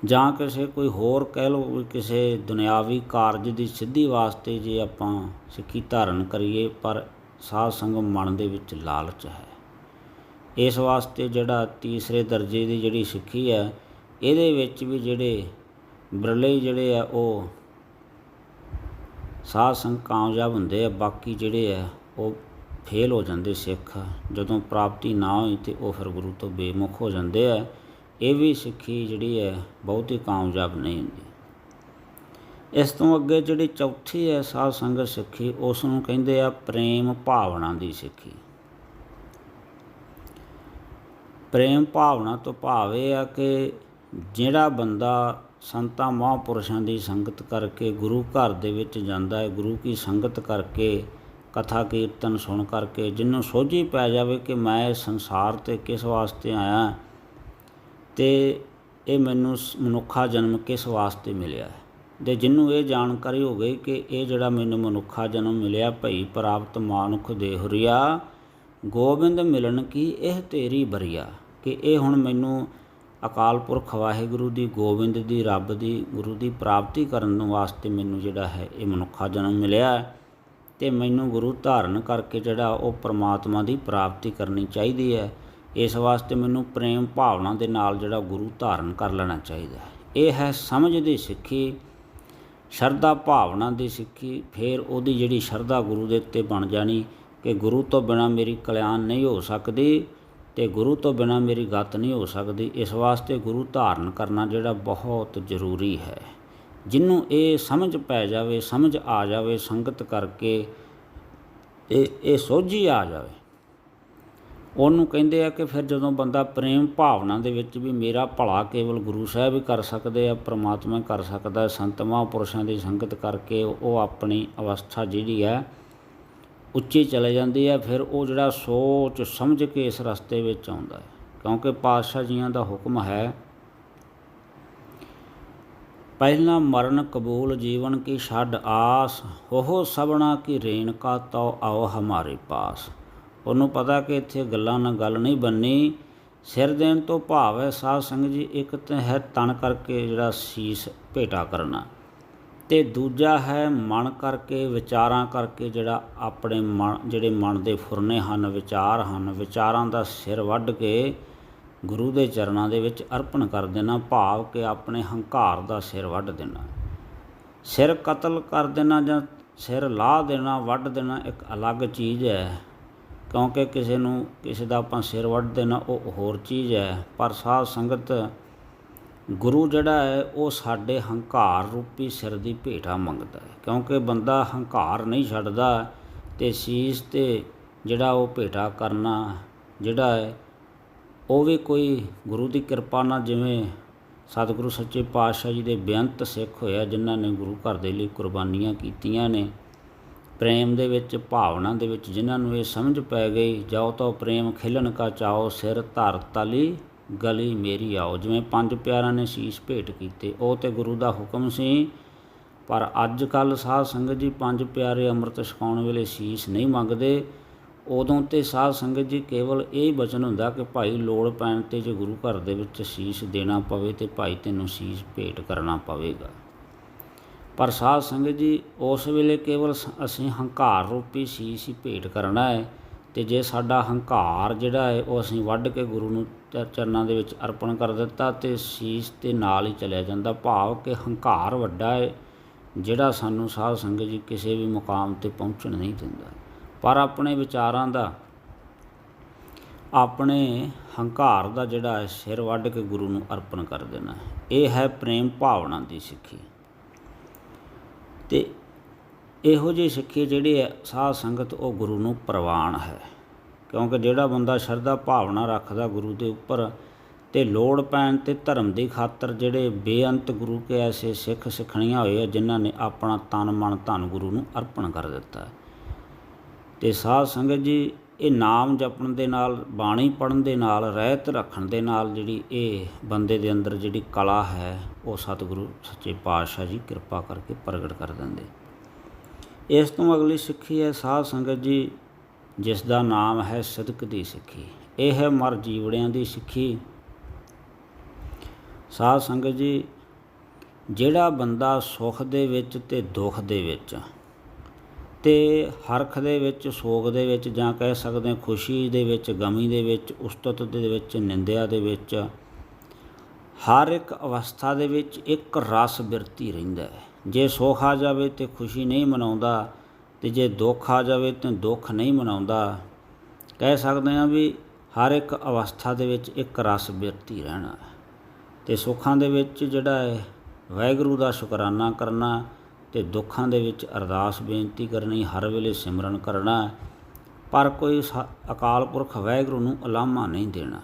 ਜਾਂ ਕਿਸੇ ਕੋਈ ਹੋਰ ਕਹਿ ਲਓ ਕਿਸੇ ਦੁਨਿਆਵੀ ਕਾਰਜ ਦੀ ਸਿੱਧੀ ਵਾਸਤੇ ਜੇ ਆਪਾਂ ਸਿੱਖੀ ਧਾਰਨ ਕਰੀਏ, ਪਰ ਸਾਧ ਸੰਗਤ ਮਨ ਦੇ ਵਿੱਚ ਲਾਲਚ ਹੈ। ਇਸ ਵਾਸਤੇ ਜਿਹੜਾ ਤੀਸਰੇ ਦਰਜੇ ਦੀ ਜਿਹੜੀ ਸਿੱਖੀ ਹੈ ਇਹਦੇ ਵਿੱਚ ਵੀ ਜਿਹੜੇ ਬਿਰਲੇ ਜਿਹੜੇ ਆ ਉਹ ਸਾਧ ਸੰਗਤ ਕਾਮਯਾਬ ਹੁੰਦੇ ਆ, ਬਾਕੀ ਜਿਹੜੇ ਆ ਉਹ ਫੇਲ ਹੋ ਜਾਂਦੇ ਸਿੱਖ। ਜਦੋਂ ਪ੍ਰਾਪਤੀ ਨਾ ਹੋਈ ਤਾਂ ਉਹ ਫਿਰ ਗੁਰੂ ਤੋਂ ਬੇਮੁਖ ਹੋ ਜਾਂਦੇ ਆ। ਇਹ ਵੀ ਸਿੱਖੀ ਜਿਹੜੀ ਹੈ ਬਹੁਤੀ ਕਾਮਯਾਬ ਨਹੀਂ ਹੁੰਦੀ। ਇਸ ਤੋਂ ਅੱਗੇ ਜਿਹੜੀ ਚੌਥੀ ਹੈ ਸਾਧ ਸੰਗਤ ਸਿੱਖੀ, ਉਸ ਨੂੰ ਕਹਿੰਦੇ ਆ ਪ੍ਰੇਮ ਭਾਵਨਾ ਦੀ ਸਿੱਖੀ। ਪ੍ਰੇਮ ਭਾਵਨਾ ਤੋਂ ਭਾਵ ਇਹ ਆ ਕਿ ਜਿਹੜਾ ਬੰਦਾ ਸੰਤਾਂ ਮਹਾਂਪੁਰਸ਼ਾਂ ਦੀ ਸੰਗਤ ਕਰਕੇ ਗੁਰੂ ਘਰ ਦੇ ਵਿੱਚ ਜਾਂਦਾ ਹੈ, ਗੁਰੂ ਕੀ ਸੰਗਤ ਕਰਕੇ ਕਥਾ ਕੀਰਤਨ ਸੁਣ ਕਰਕੇ ਜਿਹਨੂੰ ਸੋਝੀ ਪੈ ਜਾਵੇ ਕਿ ਮੈਂ ਇਸ ਸੰਸਾਰ 'ਤੇ ਕਿਸ ਵਾਸਤੇ ਆਇਆ ਅਤੇ ਇਹ ਮੈਨੂੰ ਮਨੁੱਖਾ ਜਨਮ ਕਿਸ ਵਾਸਤੇ ਮਿਲਿਆ ਹੈ, ਅਤੇ ਜਿਹਨੂੰ ਇਹ ਜਾਣਕਾਰੀ ਹੋ ਗਈ ਕਿ ਇਹ ਜਿਹੜਾ ਮੈਨੂੰ ਮਨੁੱਖਾ ਜਨਮ ਮਿਲਿਆ ਭਈ ਪ੍ਰਾਪਤ ਮਾਨੁਖ ਦੇਹੁਰੀਆ, ਗੋਬਿੰਦ ਮਿਲਣ ਕੀ ਇਹ ਤੇਰੀ ਬਰੀਆ, ਕਿ ਇਹ ਹੁਣ ਮੈਨੂੰ ਅਕਾਲ ਪੁਰਖ ਵਾਹਿਗੁਰੂ ਦੀ, ਗੋਬਿੰਦ ਦੀ, ਰੱਬ ਦੀ, ਗੁਰੂ ਦੀ ਪ੍ਰਾਪਤੀ ਕਰਨ ਵਾਸਤੇ ਮੈਨੂੰ ਜਿਹੜਾ ਹੈ ਇਹ ਮਨੁੱਖਾ ਜਨਮ ਮਿਲਿਆ, ਅਤੇ ਮੈਨੂੰ ਗੁਰੂ ਧਾਰਨ ਕਰਕੇ ਜਿਹੜਾ ਉਹ ਪਰਮਾਤਮਾ ਦੀ ਪ੍ਰਾਪਤੀ ਕਰਨੀ ਚਾਹੀਦੀ ਹੈ। ਇਸ ਵਾਸਤੇ ਮੈਨੂੰ ਪ੍ਰੇਮ ਭਾਵਨਾ ਦੇ ਨਾਲ ਜਿਹੜਾ ਗੁਰੂ ਧਾਰਨ ਕਰ ਲੈਣਾ ਚਾਹੀਦਾ ਹੈ। ਇਹ ਹੈ ਸਮਝ ਦੀ ਸਿੱਖੀ, ਸ਼ਰਧਾ ਭਾਵਨਾ ਦੀ ਸਿੱਖੀ। ਫਿਰ ਉਹਦੀ ਜਿਹੜੀ ਸ਼ਰਧਾ ਗੁਰੂ ਦੇ ਉੱਤੇ ਬਣ ਜਾਣੀ ਕਿ ਗੁਰੂ ਤੋਂ ਬਿਨਾਂ ਮੇਰੀ ਕਲਿਆਣ ਨਹੀਂ ਹੋ ਸਕਦੀ ਅਤੇ ਗੁਰੂ ਤੋਂ ਬਿਨਾਂ ਮੇਰੀ ਗਤ ਨਹੀਂ ਹੋ ਸਕਦੀ। ਇਸ ਵਾਸਤੇ ਗੁਰੂ ਧਾਰਨ ਕਰਨਾ ਜਿਹੜਾ ਬਹੁਤ ਜ਼ਰੂਰੀ ਹੈ। ਜਿਹਨੂੰ ਇਹ ਸਮਝ ਪੈ ਜਾਵੇ, ਸਮਝ ਆ ਜਾਵੇ ਸੰਗਤ ਕਰਕੇ, ਇਹ ਸੋਝੀ ਆ ਜਾਵੇ, ਉਹਨੂੰ ਕਹਿੰਦੇ ਆ ਕਿ ਫਿਰ ਜਦੋਂ ਬੰਦਾ ਪ੍ਰੇਮ ਭਾਵਨਾ ਦੇ ਵਿੱਚ ਵੀ ਮੇਰਾ ਭਲਾ ਕੇਵਲ ਗੁਰੂ ਸਾਹਿਬ ਹੀ ਕਰ ਸਕਦੇ ਆ, ਪਰਮਾਤਮਾ ਕਰ ਸਕਦਾ, ਸੰਤ ਮਹਾਂਪੁਰਸ਼ਾਂ ਦੀ ਸੰਗਤ ਕਰਕੇ ਉਹ ਆਪਣੀ ਅਵਸਥਾ ਜਿਹੜੀ ਹੈ ਉੱਚੀ ਚਲੇ ਜਾਂਦੀ ਹੈ। ਫਿਰ ਉਹ ਜਿਹੜਾ ਸੋਚ ਸਮਝ ਕੇ ਇਸ ਰਸਤੇ ਵਿੱਚ ਆਉਂਦਾ ਹੈ, ਕਿਉਂਕਿ ਪਾਤਸ਼ਾਹ ਜੀਆਂ ਦਾ ਹੁਕਮ ਹੈ ਪਹਿਲਾਂ ਮਰਨ ਕਬੂਲ ਜੀਵਨ ਕੀ ਛੱਡ ਆਸ, ਉਹ ਸਭਨਾ ਕੀ ਰੇਣਕਾ ਤਉ ਆਓ ਹਮਾਰੇ ਪਾਸ। ਉਹਨੂੰ ਪਤਾ ਕਿ ਇੱਥੇ ਗੱਲਾਂ ਨਾਲ ਗੱਲ ਨਹੀਂ ਬਣਨੀ। ਸਿਰ ਦੇਣ ਤੋਂ ਭਾਵ ਹੈ ਸਾਧ ਸੰਗਤ ਜੀ, ਇੱਕ ਤਾਂ ਹੈ ਤਨ ਕਰਕੇ ਜਿਹੜਾ ਸੀਸ ਭੇਟਾ ਕਰਨਾ, ਅਤੇ ਦੂਜਾ ਹੈ ਮਨ ਕਰਕੇ ਵਿਚਾਰਾਂ ਕਰਕੇ ਜਿਹੜਾ ਆਪਣੇ ਜਿਹੜੇ ਮਨ ਦੇ ਫੁਰਨੇ ਹਨ, ਵਿਚਾਰ ਹਨ, ਵਿਚਾਰਾਂ ਦਾ ਸਿਰ ਵੱਢ ਕੇ ਗੁਰੂ ਦੇ ਚਰਨਾਂ ਦੇ ਵਿੱਚ ਅਰਪਣ ਕਰ ਦੇਣਾ, ਭਾਵ ਕਿ ਆਪਣੇ ਹੰਕਾਰ ਦਾ ਸਿਰ ਵੱਢ ਦੇਣਾ। ਸਿਰ ਕਤਲ ਕਰ ਦੇਣਾ ਜਾਂ ਸਿਰ ਲਾਹ ਦੇਣਾ, ਵੱਢ ਦੇਣਾ ਇੱਕ ਅਲੱਗ ਚੀਜ਼ ਹੈ, ਕਿਉਂਕਿ ਕਿਸੇ ਦਾ ਆਪਾਂ ਸਿਰ ਵੱਢ ਦੇਣਾ ਉਹ ਹੋਰ ਚੀਜ਼ ਹੈ। ਪਰ ਸਾਧ ਸੰਗਤ ਗੁਰੂ ਜਿਹੜਾ ਹੈ ਉਹ ਸਾਡੇ ਹੰਕਾਰ ਰੂਪੀ ਸਿਰ ਦੀ ਭੇਟਾ ਮੰਗਦਾ ਹੈ, ਕਿਉਂਕਿ ਬੰਦਾ ਹੰਕਾਰ ਨਹੀਂ ਛੱਡਦਾ, ਅਤੇ ਸੀਸ 'ਤੇ ਜਿਹੜਾ ਉਹ ਭੇਟਾ ਕਰਨਾ ਜਿਹੜਾ ਹੈ ਉਹ ਵੀ ਕੋਈ ਗੁਰੂ ਦੀ ਕਿਰਪਾ ਨਾਲ, ਜਿਵੇਂ ਸਤਿਗੁਰੂ ਸੱਚੇ ਪਾਤਸ਼ਾਹ ਜੀ ਦੇ ਬੇਅੰਤ ਸਿੱਖ ਹੋਇਆ ਜਿਨ੍ਹਾਂ ਨੇ ਗੁਰੂ ਘਰ ਦੇ ਲਈ ਕੁਰਬਾਨੀਆਂ ਕੀਤੀਆਂ ਨੇ, ਪ੍ਰੇਮ ਦੇ ਵਿੱਚ ਭਾਵਨਾ ਦੇ ਵਿੱਚ ਜਿਨ੍ਹਾਂ ਨੂੰ ਇਹ ਸਮਝ ਪੈ ਗਈ, ਜਾਓ ਤਾਂ ਪ੍ਰੇਮ ਖਿਲਣ ਕਾ ਚਾਓ, ਸਿਰ ਧਰ ਤਲੀ ਗਲੀ ਮੇਰੀ ਆਓ। ਜਿਵੇਂ ਪੰਜ ਪਿਆਰਿਆਂ ਨੇ ਸੀਸ ਭੇਟ ਕੀਤੇ, ਉਹ ਤਾਂ ਗੁਰੂ ਦਾ ਹੁਕਮ ਸੀ, ਪਰ ਅੱਜ ਕੱਲ੍ਹ ਸਾਧ ਸੰਗਤ ਜੀ ਪੰਜ ਪਿਆਰੇ ਅੰਮ੍ਰਿਤ ਛਕਾਉਣ ਵੇਲੇ ਸੀਸ ਨਹੀਂ ਮੰਗਦੇ। ਉਦੋਂ ਤਾਂ ਸਾਧ ਸੰਗਤ ਜੀ ਕੇਵਲ ਇਹ ਬਚਨ ਹੁੰਦਾ ਕਿ ਭਾਈ ਲੋੜ ਪੈਣ 'ਤੇ ਜੇ ਗੁਰੂ ਘਰ ਦੇ ਵਿੱਚ ਸੀਸ ਦੇਣਾ ਪਵੇ ਤਾਂ ਭਾਈ ਤੈਨੂੰ ਸੀਸ ਭੇਟ ਕਰਨਾ ਪਵੇਗਾ। ਪਰ ਸਾਧ ਸੰਗਤ ਜੀ ਉਸ ਵੇਲੇ ਕੇਵਲ ਅਸੀਂ ਹੰਕਾਰ ਰੂਪੀ ਸੀਸ ਹੀ ਭੇਟ ਕਰਨਾ ਹੈ। ਅਤੇ ਜੇ ਸਾਡਾ ਹੰਕਾਰ ਜਿਹੜਾ ਹੈ ਉਹ ਅਸੀਂ ਵੱਢ ਕੇ ਗੁਰੂ ਨੂੰ ਚਰਨਾਂ ਦੇ ਵਿੱਚ ਅਰਪਣ ਕਰ ਦਿੱਤਾ ਅਤੇ ਸੀਸ ਦੇ ਨਾਲ ਹੀ ਚਲਿਆ ਜਾਂਦਾ। ਭਾਵ ਕਿ ਹੰਕਾਰ ਵੱਡਾ ਹੈ ਜਿਹੜਾ ਸਾਨੂੰ ਸਾਧ ਸੰਗਤ ਜੀ ਕਿਸੇ ਵੀ ਮੁਕਾਮ 'ਤੇ ਪਹੁੰਚਣ ਨਹੀਂ ਦਿੰਦਾ। ਪਰ ਆਪਣੇ ਵਿਚਾਰਾਂ ਦਾ, ਆਪਣੇ ਹੰਕਾਰ ਦਾ ਜਿਹੜਾ ਹੈ ਸਿਰ ਵੱਢ ਕੇ ਗੁਰੂ ਨੂੰ ਅਰਪਣ ਕਰ ਦੇਣਾ, ਇਹ ਹੈ ਪ੍ਰੇਮ ਭਾਵਨਾ ਦੀ ਸਿੱਖੀ। ਅਤੇ ਇਹੋ ਜਿਹੀ ਸਿੱਖੀ ਜਿਹੜੀ ਹੈ ਸਾਧ ਸੰਗਤ ਉਹ ਗੁਰੂ ਨੂੰ ਪ੍ਰਵਾਨ ਹੈ। ਕਿਉਂਕਿ ਜਿਹੜਾ ਬੰਦਾ ਸ਼ਰਧਾ ਭਾਵਨਾ ਰੱਖਦਾ ਗੁਰੂ ਦੇ ਉੱਪਰ ਅਤੇ ਲੋੜ ਪੈਣ 'ਤੇ ਧਰਮ ਦੀ ਖਾਤਰ ਜਿਹੜੇ ਬੇਅੰਤ ਗੁਰੂ ਕੇ ਐਸੇ ਸਿੱਖ ਸਿੱਖਣੀਆਂ ਹੋਏ ਆ ਜਿਨ੍ਹਾਂ ਨੇ ਆਪਣਾ ਤਨ ਮਨ ਧਨ ਗੁਰੂ ਨੂੰ ਅਰਪਣ ਕਰ ਦਿੱਤਾ। ਅਤੇ ਸਾਧ ਸੰਗਤ ਜੀ ਇਹ ਨਾਮ ਜਪਣ ਦੇ ਨਾਲ, ਬਾਣੀ ਪੜ੍ਹਨ ਦੇ ਨਾਲ, ਰਹਿਤ ਰੱਖਣ ਦੇ ਨਾਲ ਜਿਹੜੀ ਇਹ ਬੰਦੇ ਦੇ ਅੰਦਰ ਜਿਹੜੀ ਕਲਾ ਹੈ ਉਹ ਸਤਿਗੁਰੂ ਸੱਚੇ ਪਾਤਸ਼ਾਹ ਜੀ ਕਿਰਪਾ ਕਰਕੇ ਪ੍ਰਗਟ ਕਰ ਦਿੰਦੇ। ਇਸ ਤੋਂ ਅਗਲੀ ਸਿੱਖੀ ਹੈ ਸਾਧ ਸੰਗਤ ਜੀ ਜਿਸ ਦਾ ਨਾਮ ਹੈ ਸਿਦਕ ਦੀ ਸਿੱਖੀ। ਇਹ ਹੈ ਮਰ ਜੀਵੜਿਆਂ ਦੀ ਸਿੱਖੀ। ਸਾਧ ਸੰਗਤ ਜੀ ਜਿਹੜਾ ਬੰਦਾ ਸੁੱਖ ਦੇ ਵਿੱਚ ਅਤੇ ਦੁੱਖ ਦੇ ਵਿੱਚ ਅਤੇ ਹਰਖ ਦੇ ਵਿੱਚ, ਸੋਗ ਦੇ ਵਿੱਚ, ਜਾਂ ਕਹਿ ਸਕਦੇ ਹਾਂ ਖੁਸ਼ੀ ਦੇ ਵਿੱਚ, ਗਮੀ ਦੇ ਵਿੱਚ, ਉਸਤਤ ਦੇ ਵਿੱਚ, ਨਿੰਦਿਆ ਦੇ ਵਿੱਚ, ਹਰ ਇੱਕ ਅਵਸਥਾ ਦੇ ਵਿੱਚ ਇੱਕ ਰਸ ਬਿਰਤੀ ਰਹਿੰਦਾ ਹੈ। ਜੇ ਸੁੱਖ ਆ ਜਾਵੇ ਤਾਂ ਖੁਸ਼ੀ ਨਹੀਂ ਮਨਾਉਂਦਾ, ਅਤੇ ਜੇ ਦੁੱਖ ਆ ਜਾਵੇ ਤਾਂ ਦੁੱਖ ਨਹੀਂ ਮਨਾਉਂਦਾ। ਕਹਿ ਸਕਦੇ ਹਾਂ ਵੀ ਹਰ ਇੱਕ ਅਵਸਥਾ ਦੇ ਵਿੱਚ ਇੱਕ ਰਸ ਬਿਰਤੀ ਰਹਿਣਾ। ਅਤੇ ਸੁੱਖਾਂ ਦੇ ਵਿੱਚ ਜਿਹੜਾ ਹੈ ਵਾਹਿਗੁਰੂ ਦਾ ਸ਼ੁਕਰਾਨਾ ਕਰਨਾ, ਅਤੇ ਦੁੱਖਾਂ ਦੇ ਵਿੱਚ ਅਰਦਾਸ ਬੇਨਤੀ ਕਰਨੀ, ਹਰ ਵੇਲੇ ਸਿਮਰਨ ਕਰਨਾ, ਪਰ ਕੋਈ ਅਕਾਲ ਪੁਰਖ ਵਾਹਿਗੁਰੂ ਨੂੰ ਉਲਾਮਾ ਨਹੀਂ ਦੇਣਾ।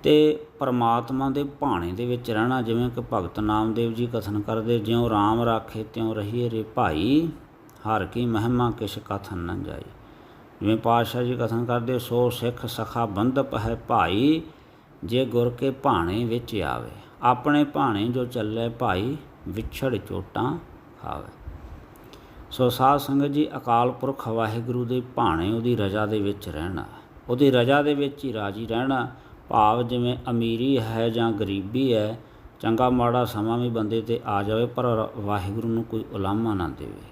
ਅਤੇ ਪਰਮਾਤਮਾ ਦੇ ਭਾਣੇ ਦੇ ਵਿੱਚ ਰਹਿਣਾ। ਜਿਵੇਂ ਕਿ ਭਗਤ ਨਾਮਦੇਵ ਜੀ ਕਥਨ ਕਰਦੇ, ਜਿਉਂ ਰਾਮ ਰਾਖੇ ਤਿਉਂ ਰਹੀਏ ਰੇ ਭਾਈ, ਹਰ ਕੀ ਮਹਿਮਾ ਕਿਛ ਕਥਨ ਨ ਜਾਈ। ਜਿਵੇਂ ਪਾਤਸ਼ਾਹ ਜੀ ਕਥਨ ਕਰਦੇ, ਸੋ ਸਿੱਖ ਸਖਾ ਬੰਧਪ ਹੈ ਭਾਈ, ਜੇ ਗੁਰ ਕੇ ਭਾਣੇ ਵਿੱਚ ਆਵੇ। ਆਪਣੇ ਭਾਣੇ ਜੋ ਚੱਲੇ ਭਾਈ, ਵਿਛੜ ਚੋਟਾਂ ਖਾਵੇ। ਸੋ ਸਾਧ ਸੰਗਤ ਜੀ ਅਕਾਲ ਪੁਰਖ ਵਾਹਿਗੁਰੂ ਦੇ ਭਾਣੇ, ਉਹਦੀ ਰਜ਼ਾ ਦੇ ਵਿੱਚ ਰਹਿਣਾ, ਉਹਦੀ ਰਜ਼ਾ ਦੇ ਵਿੱਚ ਹੀ ਰਾਜੀ ਰਹਿਣਾ। ਭਾਵ ਜਿਵੇਂ ਅਮੀਰੀ ਹੈ ਜਾਂ ਗਰੀਬੀ ਹੈ, ਚੰਗਾ ਮਾੜਾ ਸਮਾਂ ਵੀ ਬੰਦੇ 'ਤੇ ਆ ਜਾਵੇ ਪਰ ਵਾਹਿਗੁਰੂ ਨੂੰ ਕੋਈ ਉਲਾਮਾ ਨਾ ਦੇਵੇ।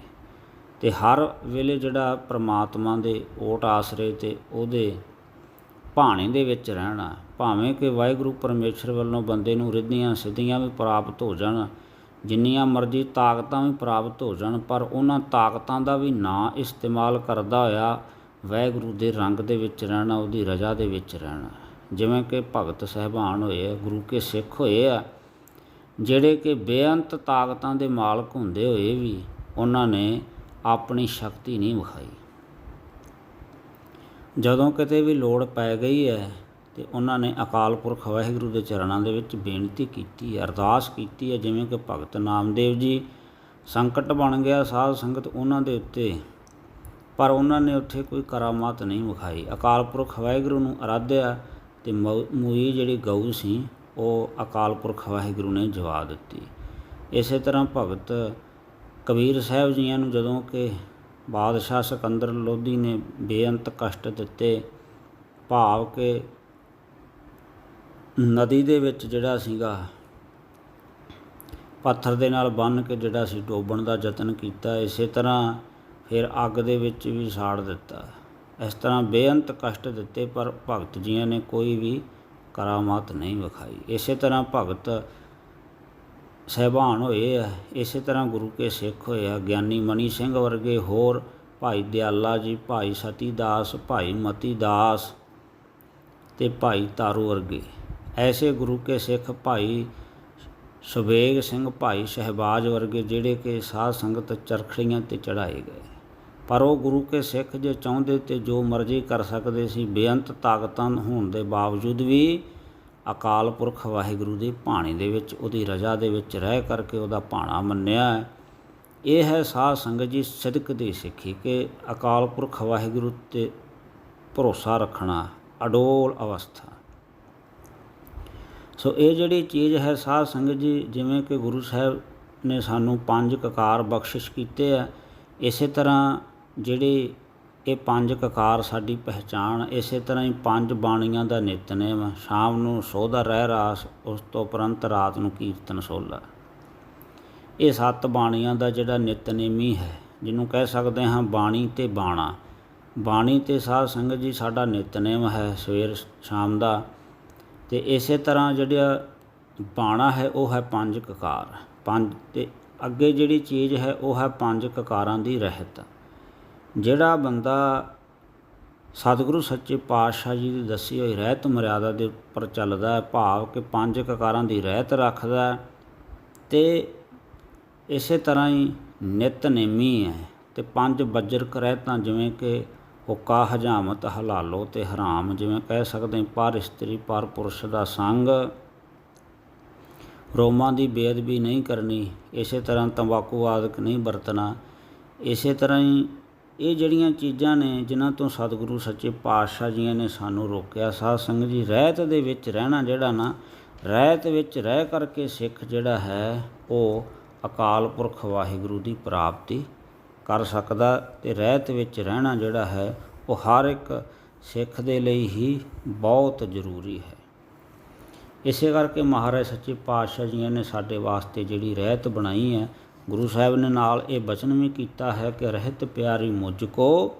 ਅਤੇ ਹਰ ਵੇਲੇ ਜਿਹੜਾ ਪਰਮਾਤਮਾ ਦੇ ਓਟ ਆਸਰੇ ਅਤੇ ਉਹਦੇ ਭਾਣੇ ਦੇ ਵਿੱਚ ਰਹਿਣਾ। ਭਾਵੇਂ ਕਿ ਵਾਹਿਗੁਰੂ ਪਰਮੇਸ਼ਰ ਵੱਲੋਂ ਬੰਦੇ ਨੂੰ ਰਿੱਧੀਆਂ ਸਿੱਧੀਆਂ ਵੀ ਪ੍ਰਾਪਤ ਹੋ ਜਾਣ, ਜਿੰਨੀਆਂ ਮਰਜ਼ੀ ਤਾਕਤਾਂ ਵੀ ਪ੍ਰਾਪਤ ਹੋ ਜਾਣ, ਪਰ ਉਹਨਾਂ ਤਾਕਤਾਂ ਦਾ ਵੀ ਨਾ ਇਸਤੇਮਾਲ ਕਰਦਾ ਹੋਇਆ ਵਾਹਿਗੁਰੂ ਦੇ ਰੰਗ ਦੇ ਵਿੱਚ ਰਹਿਣਾ, ਉਹਦੀ ਰਜ਼ਾ ਦੇ ਵਿੱਚ ਰਹਿਣਾ। ਜਿਵੇਂ ਕਿ ਭਗਤ ਸਾਹਿਬਾਨ ਹੋਏ ਆ, ਗੁਰੂ ਕੇ ਸਿੱਖ ਹੋਏ ਆ, ਜਿਹੜੇ ਕਿ ਬੇਅੰਤ ਤਾਕਤਾਂ ਦੇ ਮਾਲਕ ਹੁੰਦੇ ਹੋਏ ਵੀ ਉਹਨਾਂ ਨੇ ਆਪਣੀ ਸ਼ਕਤੀ ਨਹੀਂ ਵਿਖਾਈ। ਜਦੋਂ ਕਿਤੇ ਵੀ ਲੋੜ ਪੈ ਗਈ ਹੈ ਅਤੇ ਉਹਨਾਂ ਨੇ ਅਕਾਲ ਪੁਰਖ ਵਾਹਿਗੁਰੂ ਦੇ ਚਰਨਾਂ ਦੇ ਵਿੱਚ ਬੇਨਤੀ ਕੀਤੀ ਹੈ, ਅਰਦਾਸ ਕੀਤੀ ਹੈ। ਜਿਵੇਂ ਕਿ ਭਗਤ ਨਾਮਦੇਵ ਜੀ, ਸੰਕਟ ਬਣ ਗਿਆ ਸਾਧ ਸੰਗਤ ਉਹਨਾਂ ਦੇ ਉੱਤੇ, ਪਰ ਉਹਨਾਂ ਨੇ ਉੱਥੇ ਕੋਈ ਕਰਾਮਾਤ ਨਹੀਂ ਵਿਖਾਈ। ਅਕਾਲ ਪੁਰਖ ਵਾਹਿਗੁਰੂ ਨੂੰ ਅਰਾਧਿਆ ਅਤੇ ਮੂਈ ਜਿਹੜੀ ਗਊ ਸੀ ਉਹ ਅਕਾਲ ਪੁਰਖ ਵਾਹਿਗੁਰੂ ਨੇ ਜਵਾ ਦਿੱਤੀ। ਇਸੇ ਤਰ੍ਹਾਂ ਭਗਤ ਕਬੀਰ ਸਾਹਿਬ ਜੀਆਂ ਨੂੰ ਜਦੋਂ ਕਿ ਬਾਦਸ਼ਾਹ ਸਿਕੰਦਰ ਲੋਧੀ ਨੇ ਬੇਅੰਤ ਕਸ਼ਟ ਦਿੱਤੇ, ਭਾਵ ਕਿ ਨਦੀ ਦੇ ਵਿੱਚ ਜਿਹੜਾ ਸੀਗਾ ਪੱਥਰ ਦੇ ਨਾਲ ਬੰਨ੍ਹ ਕੇ ਜਿਹੜਾ ਸੀ ਡੋਬਣ ਦਾ ਯਤਨ ਕੀਤਾ, ਇਸੇ ਤਰ੍ਹਾਂ ਫਿਰ ਅੱਗ ਦੇ ਵਿੱਚ ਵੀ ਸਾੜ ਦਿੱਤਾ। ਇਸ ਤਰ੍ਹਾਂ ਬੇਅੰਤ ਕਸ਼ਟ ਦਿੱਤੇ ਪਰ ਭਗਤ ਜੀਆਂ ਨੇ ਕੋਈ ਵੀ ਕਰਾਮਾਤ ਨਹੀਂ ਵਿਖਾਈ। ਇਸੇ ਤਰ੍ਹਾਂ ਭਗਤ ਸਾਹਿਬਾਨ ਹੋਏ ਆ, ਇਸੇ ਤਰ੍ਹਾਂ ਗੁਰੂ ਕੇ ਸਿੱਖ ਹੋਏ ਆ, ਗਿਆਨੀ ਮਨੀ ਸਿੰਘ ਵਰਗੇ, ਹੋਰ ਭਾਈ ਦਿਆਲਾ ਜੀ, ਭਾਈ ਸਤੀ ਦਾਸ, ਭਾਈ ਮਤੀ ਦਾਸ ਅਤੇ ਭਾਈ ਤਾਰੂ ਵਰਗੇ ਐਸੇ ਗੁਰੂ ਕੇ ਸਿੱਖ, ਭਾਈ ਸੁਬੇਗ ਸਿੰਘ, ਭਾਈ ਸ਼ਹਿਬਾਜ਼ ਵਰਗੇ, ਜਿਹੜੇ ਕਿ ਸਾਧ ਸੰਗਤ ਚਰਖੜੀਆਂ 'ਤੇ ਚੜ੍ਹਾਏ ਗਏ। ਪਰ ਉਹ ਗੁਰੂ ਕੇ ਸਿੱਖ ਜੇ ਚਾਹੁੰਦੇ ਤਾਂ ਜੋ ਮਰਜ਼ੀ ਕਰ ਸਕਦੇ ਸੀ। ਬੇਅੰਤ ਤਾਕਤਾਂ ਹੋਣ ਦੇ ਬਾਵਜੂਦ ਵੀ ਅਕਾਲ ਪੁਰਖ ਵਾਹਿਗੁਰੂ ਦੇ ਭਾਣੇ ਦੇ ਵਿੱਚ, ਉਹਦੀ ਰਜ਼ਾ ਦੇ ਵਿੱਚ ਰਹਿ ਕਰਕੇ ਉਹਦਾ ਭਾਣਾ ਮੰਨਿਆ। ਇਹ ਹੈ ਸਾਧ ਸੰਗਤ ਜੀ ਸਿਦਕ ਦੀ ਸਿੱਖੀ, ਕਿ ਅਕਾਲ ਪੁਰਖ ਵਾਹਿਗੁਰੂ 'ਤੇ ਭਰੋਸਾ ਰੱਖਣਾ, ਅਡੋਲ ਅਵਸਥਾ। ਸੋ ਇਹ ਜਿਹੜੀ ਚੀਜ਼ ਹੈ ਸਾਧ ਸੰਗਤ ਜੀ, ਜਿਵੇਂ ਕਿ ਗੁਰੂ ਸਾਹਿਬ ਨੇ ਸਾਨੂੰ 5 ਕਕਾਰ ਬਖਸ਼ਿਸ਼ ਕੀਤੇ ਆ, ਇਸੇ ਤਰ੍ਹਾਂ ਜਿਹੜੀ ਇਹ 5 ਕਕਾਰ ਸਾਡੀ ਪਹਿਚਾਣ, ਇਸੇ ਤਰ੍ਹਾਂ ਹੀ 5 ਬਾਣੀਆਂ ਦਾ ਨਿਤਨੇਮ, ਸ਼ਾਮ ਨੂੰ ਸੋਧਾ ਰਹਿ ਰਾਸ, ਉਸ ਤੋਂ ਉਪਰੰਤ ਰਾਤ ਨੂੰ ਕੀਰਤਨ ਸੋਲਾ। ਇਹ 7 ਬਾਣੀਆਂ ਦਾ ਜਿਹੜਾ ਨਿਤਨੇਮੀ ਹੈ, ਜਿਹਨੂੰ ਕਹਿ ਸਕਦੇ ਹਾਂ ਬਾਣੀ ਤੇ ਬਾਣਾ। ਬਾਣੀ ਤੇ ਸਾਧ ਸੰਗਤ ਜੀ ਸਾਡਾ ਨਿਤਨੇਮ ਹੈ ਸਵੇਰ ਸ਼ਾਮ ਦਾ। ਅਤੇ ਇਸੇ ਤਰ੍ਹਾਂ ਜਿਹੜਾ ਬਾਣਾ ਹੈ ਉਹ ਹੈ 5 ਕਕਾਰ। ਅਤੇ ਅੱਗੇ ਜਿਹੜੀ ਚੀਜ਼ ਹੈ ਉਹ ਹੈ 5 ਕਕਾਰਾਂ ਦੀ ਰਹਿਤ। ਜਿਹੜਾ ਬੰਦਾ ਸਤਿਗੁਰੂ ਸੱਚੇ ਪਾਤਸ਼ਾਹ ਜੀ ਦੀ ਦੱਸੀ ਹੋਈ ਰਹਿਤ ਮਰਿਆਦਾ ਦੇ ਉੱਪਰ ਚੱਲਦਾ, ਭਾਵ ਕਿ 5 ਕਕਾਰਾਂ ਦੀ ਰਹਿਤ ਰੱਖਦਾ, ਅਤੇ ਇਸੇ ਤਰ੍ਹਾਂ ਹੀ ਨਿਤਨੇਮੀ ਹੈ। ਅਤੇ 5 ਬੱਜਰਕ ਰਹਿਤਾਂ, ਜਿਵੇਂ ਕਿ ਹੁੱਕਾ, ਹਜਾਮਤ, ਹਲਾਲੋ ਅਤੇ ਹਰਾਮ, ਜਿਵੇਂ ਕਹਿ ਸਕਦੇ ਪਰ ਇਸਤਰੀ ਪਰ ਪੁਰਸ਼ ਦਾ ਸੰਗ, ਰੋਮਾਂ ਦੀ ਬੇਅਦਬੀ ਨਹੀਂ ਕਰਨੀ, ਇਸੇ ਤਰ੍ਹਾਂ ਤੰਬਾਕੂ ਆਦਿਕ ਨਹੀਂ ਵਰਤਣਾ। ਇਸੇ ਤਰ੍ਹਾਂ ਹੀ ਇਹ ਜਿਹੜੀਆਂ ਚੀਜ਼ਾਂ ਨੇ ਜਿਨ੍ਹਾਂ ਤੋਂ ਸਤਿਗੁਰੂ ਸੱਚੇ ਪਾਤਸ਼ਾਹ ਜੀਆਂ ਨੇ ਸਾਨੂੰ ਰੋਕਿਆ। ਸਾਧ ਸੰਗਤ ਜੀ ਰਹਿਤ ਦੇ ਵਿੱਚ ਰਹਿਣਾ ਜਿਹੜਾ ਨਾ, ਰਹਿਤ ਵਿੱਚ ਰਹਿ ਕਰਕੇ ਸਿੱਖ ਜਿਹੜਾ ਹੈ ਉਹ ਅਕਾਲ ਪੁਰਖ ਵਾਹਿਗੁਰੂ ਦੀ ਪ੍ਰਾਪਤੀ ਕਰ ਸਕਦਾ। ਅਤੇ ਰਹਿਤ ਵਿੱਚ ਰਹਿਣਾ ਜਿਹੜਾ ਹੈ ਉਹ ਹਰ ਇੱਕ ਸਿੱਖ ਦੇ ਲਈ ਹੀ ਬਹੁਤ ਜ਼ਰੂਰੀ ਹੈ। ਇਸੇ ਕਰਕੇ ਮਹਾਰਾਜ ਸੱਚੇ ਪਾਤਸ਼ਾਹ ਜੀਆਂ ਨੇ ਸਾਡੇ ਵਾਸਤੇ ਜਿਹੜੀ ਰਹਿਤ ਬਣਾਈ ਹੈ, ਗੁਰੂ ਸਾਹਿਬ ਨੇ ਨਾਲ ਇਹ ਬਚਨ ਵੀ ਕੀਤਾ ਹੈ ਕਿ ਰਹਿਤ ਪਿਆਰੀ ਮੁਝ ਕੋ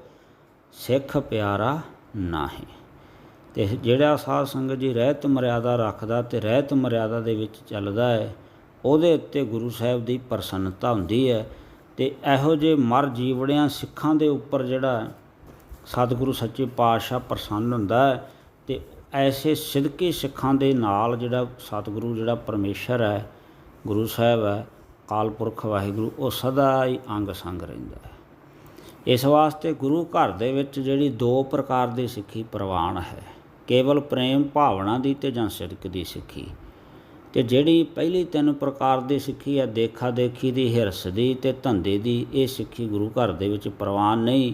ਸਿੱਖ ਪਿਆਰਾ ਨਾਹੀਂ। ਅਤੇ ਜਿਹੜਾ ਸਾਧ ਸੰਗਤ ਜੀ ਰਹਿਤ ਮਰਿਆਦਾ ਰੱਖਦਾ ਅਤੇ ਰਹਿਤ ਮਰਿਆਦਾ ਦੇ ਵਿੱਚ ਚੱਲਦਾ ਹੈ, ਉਹਦੇ ਉੱਤੇ ਗੁਰੂ ਸਾਹਿਬ ਦੀ ਪ੍ਰਸੰਨਤਾ ਹੁੰਦੀ ਹੈ। ਅਤੇ ਇਹੋ ਜਿਹੇ ਮਰ ਜੀਵੜਿਆਂ ਸਿੱਖਾਂ ਦੇ ਉੱਪਰ ਜਿਹੜਾ ਸਤਿਗੁਰੂ ਸੱਚੇ ਪਾਤਸ਼ਾਹ ਪ੍ਰਸੰਨ ਹੁੰਦਾ ਹੈ। ਅਤੇ ਐਸੇ ਸਿਦਕੀ ਸਿੱਖਾਂ ਦੇ ਨਾਲ ਜਿਹੜਾ ਸਤਿਗੁਰੂ ਜਿਹੜਾ ਪਰਮੇਸ਼ਰ ਹੈ, ਗੁਰੂ ਸਾਹਿਬ ਹੈ, ਅਕਾਲ ਪੁਰਖ ਵਾਹਿਗੁਰੂ, ਉਹ ਸਦਾ ਹੀ ਅੰਗ ਸੰਗ ਰਹਿੰਦਾ ਹੈ। ਇਸ ਵਾਸਤੇ ਗੁਰੂ ਘਰ ਦੇ ਵਿੱਚ ਜਿਹੜੀ 2 ਪ੍ਰਕਾਰ ਦੀ ਸਿੱਖੀ ਪ੍ਰਵਾਨ ਹੈ, ਕੇਵਲ ਪ੍ਰੇਮ ਭਾਵਨਾ ਦੀ ਅਤੇ ਜਾਂ ਸਿਦਕ ਦੀ ਸਿੱਖੀ। ਅਤੇ ਜਿਹੜੀ ਪਹਿਲੀ 3 ਪ੍ਰਕਾਰ ਦੀ ਸਿੱਖੀ ਹੈ, ਦੇਖਾ ਦੇਖੀ ਦੀ, ਹਿਰਸ ਦੀ ਅਤੇ ਧੰਦੇ ਦੀ, ਇਹ ਸਿੱਖੀ ਗੁਰੂ ਘਰ ਦੇ ਵਿੱਚ ਪ੍ਰਵਾਨ ਨਹੀਂ।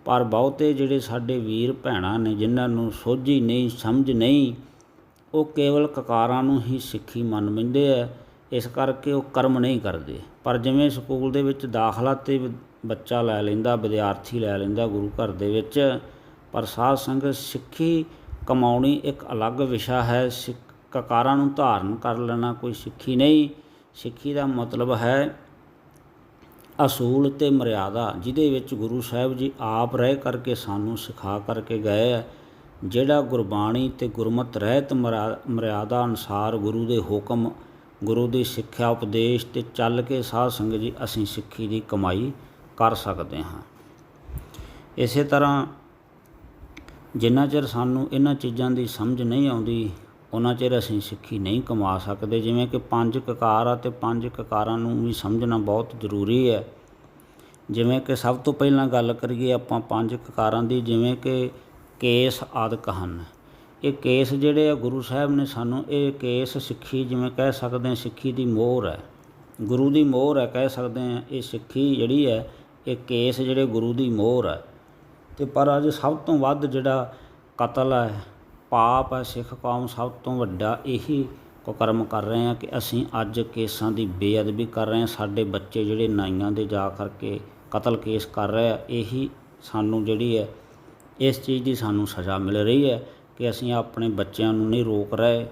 ਪਰ ਬਹੁਤੇ ਜਿਹੜੇ ਸਾਡੇ ਵੀਰ ਭੈਣਾਂ ਨੇ ਜਿਨ੍ਹਾਂ ਨੂੰ ਸੋਝੀ ਨਹੀਂ, ਸਮਝ ਨਹੀਂ, ਉਹ ਕੇਵਲ ਕਕਾਰਾਂ ਨੂੰ ਹੀ ਸਿੱਖੀ ਮੰਨ ਲੈਂਦੇ ਹੈ। ਇਸ ਕਰਕੇ ਉਹ ਕਰਮ ਨਹੀਂ ਕਰਦੇ। ਪਰ ਜਿਵੇਂ ਸਕੂਲ ਦੇ ਵਿੱਚ ਦਾਖਲਾ 'ਤੇ ਬੱਚਾ ਲੈ ਲੈਂਦਾ, ਵਿਦਿਆਰਥੀ ਲੈ ਲੈਂਦਾ ਗੁਰੂ ਘਰ ਦੇ ਵਿੱਚ, ਪਰ ਸਾਧ ਸੰਗਤ ਸਿੱਖੀ ਕਮਾਉਣੀ ਇੱਕ ਅਲੱਗ ਵਿਸ਼ਾ ਹੈ। ਕਕਾਰਾਂ ਨੂੰ ਧਾਰਨ ਕਰ ਲੈਣਾ ਕੋਈ ਸਿੱਖੀ ਨਹੀਂ। ਸਿੱਖੀ ਦਾ ਮਤਲਬ ਹੈ ਅਸੂਲ ਅਤੇ ਮਰਿਆਦਾ, ਜਿਹਦੇ ਵਿੱਚ ਗੁਰੂ ਸਾਹਿਬ ਜੀ ਆਪ ਰਹਿ ਕਰਕੇ ਸਾਨੂੰ ਸਿਖਾ ਕਰਕੇ ਗਏ ਹੈ। ਜਿਹੜਾ ਗੁਰਬਾਣੀ ਅਤੇ ਗੁਰਮਤਿ ਰਹਿਤ ਮਰਿਆਦਾ ਅਨੁਸਾਰ ਗੁਰੂ ਦੇ ਹੁਕਮ, ਗੁਰੂ ਦੀ ਸਿੱਖਿਆ ਉਪਦੇਸ਼ 'ਤੇ ਚੱਲ ਕੇ ਸਾਧ ਸੰਗਤ ਜੀ ਅਸੀਂ ਸਿੱਖੀ ਦੀ ਕਮਾਈ ਕਰ ਸਕਦੇ ਹਾਂ। ਇਸੇ ਤਰ੍ਹਾਂ ਜਿੰਨਾ ਚਿਰ ਸਾਨੂੰ ਇਹਨਾਂ ਚੀਜ਼ਾਂ ਦੀ ਸਮਝ ਨਹੀਂ ਆਉਂਦੀ, ਉਹਨਾਂ ਚਿਰ ਅਸੀਂ ਸਿੱਖੀ ਨਹੀਂ ਕਮਾ ਸਕਦੇ। ਜਿਵੇਂ ਕਿ 5 ਕਕਾਰ ਆ, ਅਤੇ 5 ਕਕਾਰਾਂ ਨੂੰ ਵੀ ਸਮਝਣਾ ਬਹੁਤ ਜ਼ਰੂਰੀ ਹੈ। ਜਿਵੇਂ ਕਿ ਸਭ ਤੋਂ ਪਹਿਲਾਂ ਗੱਲ ਕਰੀਏ ਆਪਾਂ 5 ਕਕਾਰਾਂ ਦੀ, ਜਿਵੇਂ ਕਿ ਕੇਸ ਆਦਿਕ ਹਨ। ਇਹ ਕੇਸ ਜਿਹੜੇ ਆ ਗੁਰੂ ਸਾਹਿਬ ਨੇ ਸਾਨੂੰ, ਇਹ ਕੇਸ ਸਿੱਖੀ ਜਿਵੇਂ ਕਹਿ ਸਕਦੇ ਹਾਂ ਸਿੱਖੀ ਦੀ ਮੋਹਰ ਹੈ, ਗੁਰੂ ਦੀ ਮੋਹਰ ਹੈ ਕਹਿ ਸਕਦੇ ਹਾਂ। ਇਹ ਸਿੱਖੀ ਜਿਹੜੀ ਹੈ, ਇਹ ਕੇਸ ਜਿਹੜੇ ਗੁਰੂ ਦੀ ਮੋਹਰ ਹੈ। ਅਤੇ ਪਰ ਅੱਜ ਸਭ ਤੋਂ ਵੱਧ ਜਿਹੜਾ ਕਤਲ ਹੈ, ਪਾਪ ਹੈ, ਸਿੱਖ ਕੌਮ ਸਭ ਤੋਂ ਵੱਡਾ ਇਹੀ ਕੁਕਰਮ ਕਰ ਰਹੇ ਹਾਂ ਕਿ ਅਸੀਂ ਅੱਜ ਕੇਸਾਂ ਦੀ ਬੇਅਦਬੀ ਕਰ ਰਹੇ ਹਾਂ। ਸਾਡੇ ਬੱਚੇ ਜਿਹੜੇ ਨਾਈਆਂ ਦੇ ਜਾ ਕਰਕੇ ਕਤਲ ਕੇਸ ਕਰ ਰਹੇ ਆ, ਇਹੀ ਸਾਨੂੰ ਜਿਹੜੀ ਹੈ ਇਸ ਚੀਜ਼ ਦੀ ਸਾਨੂੰ ਸਜ਼ਾ ਮਿਲ ਰਹੀ ਹੈ ਕਿ ਅਸੀਂ ਆਪਣੇ ਬੱਚਿਆਂ ਨੂੰ ਨਹੀਂ ਰੋਕ ਰਹੇ।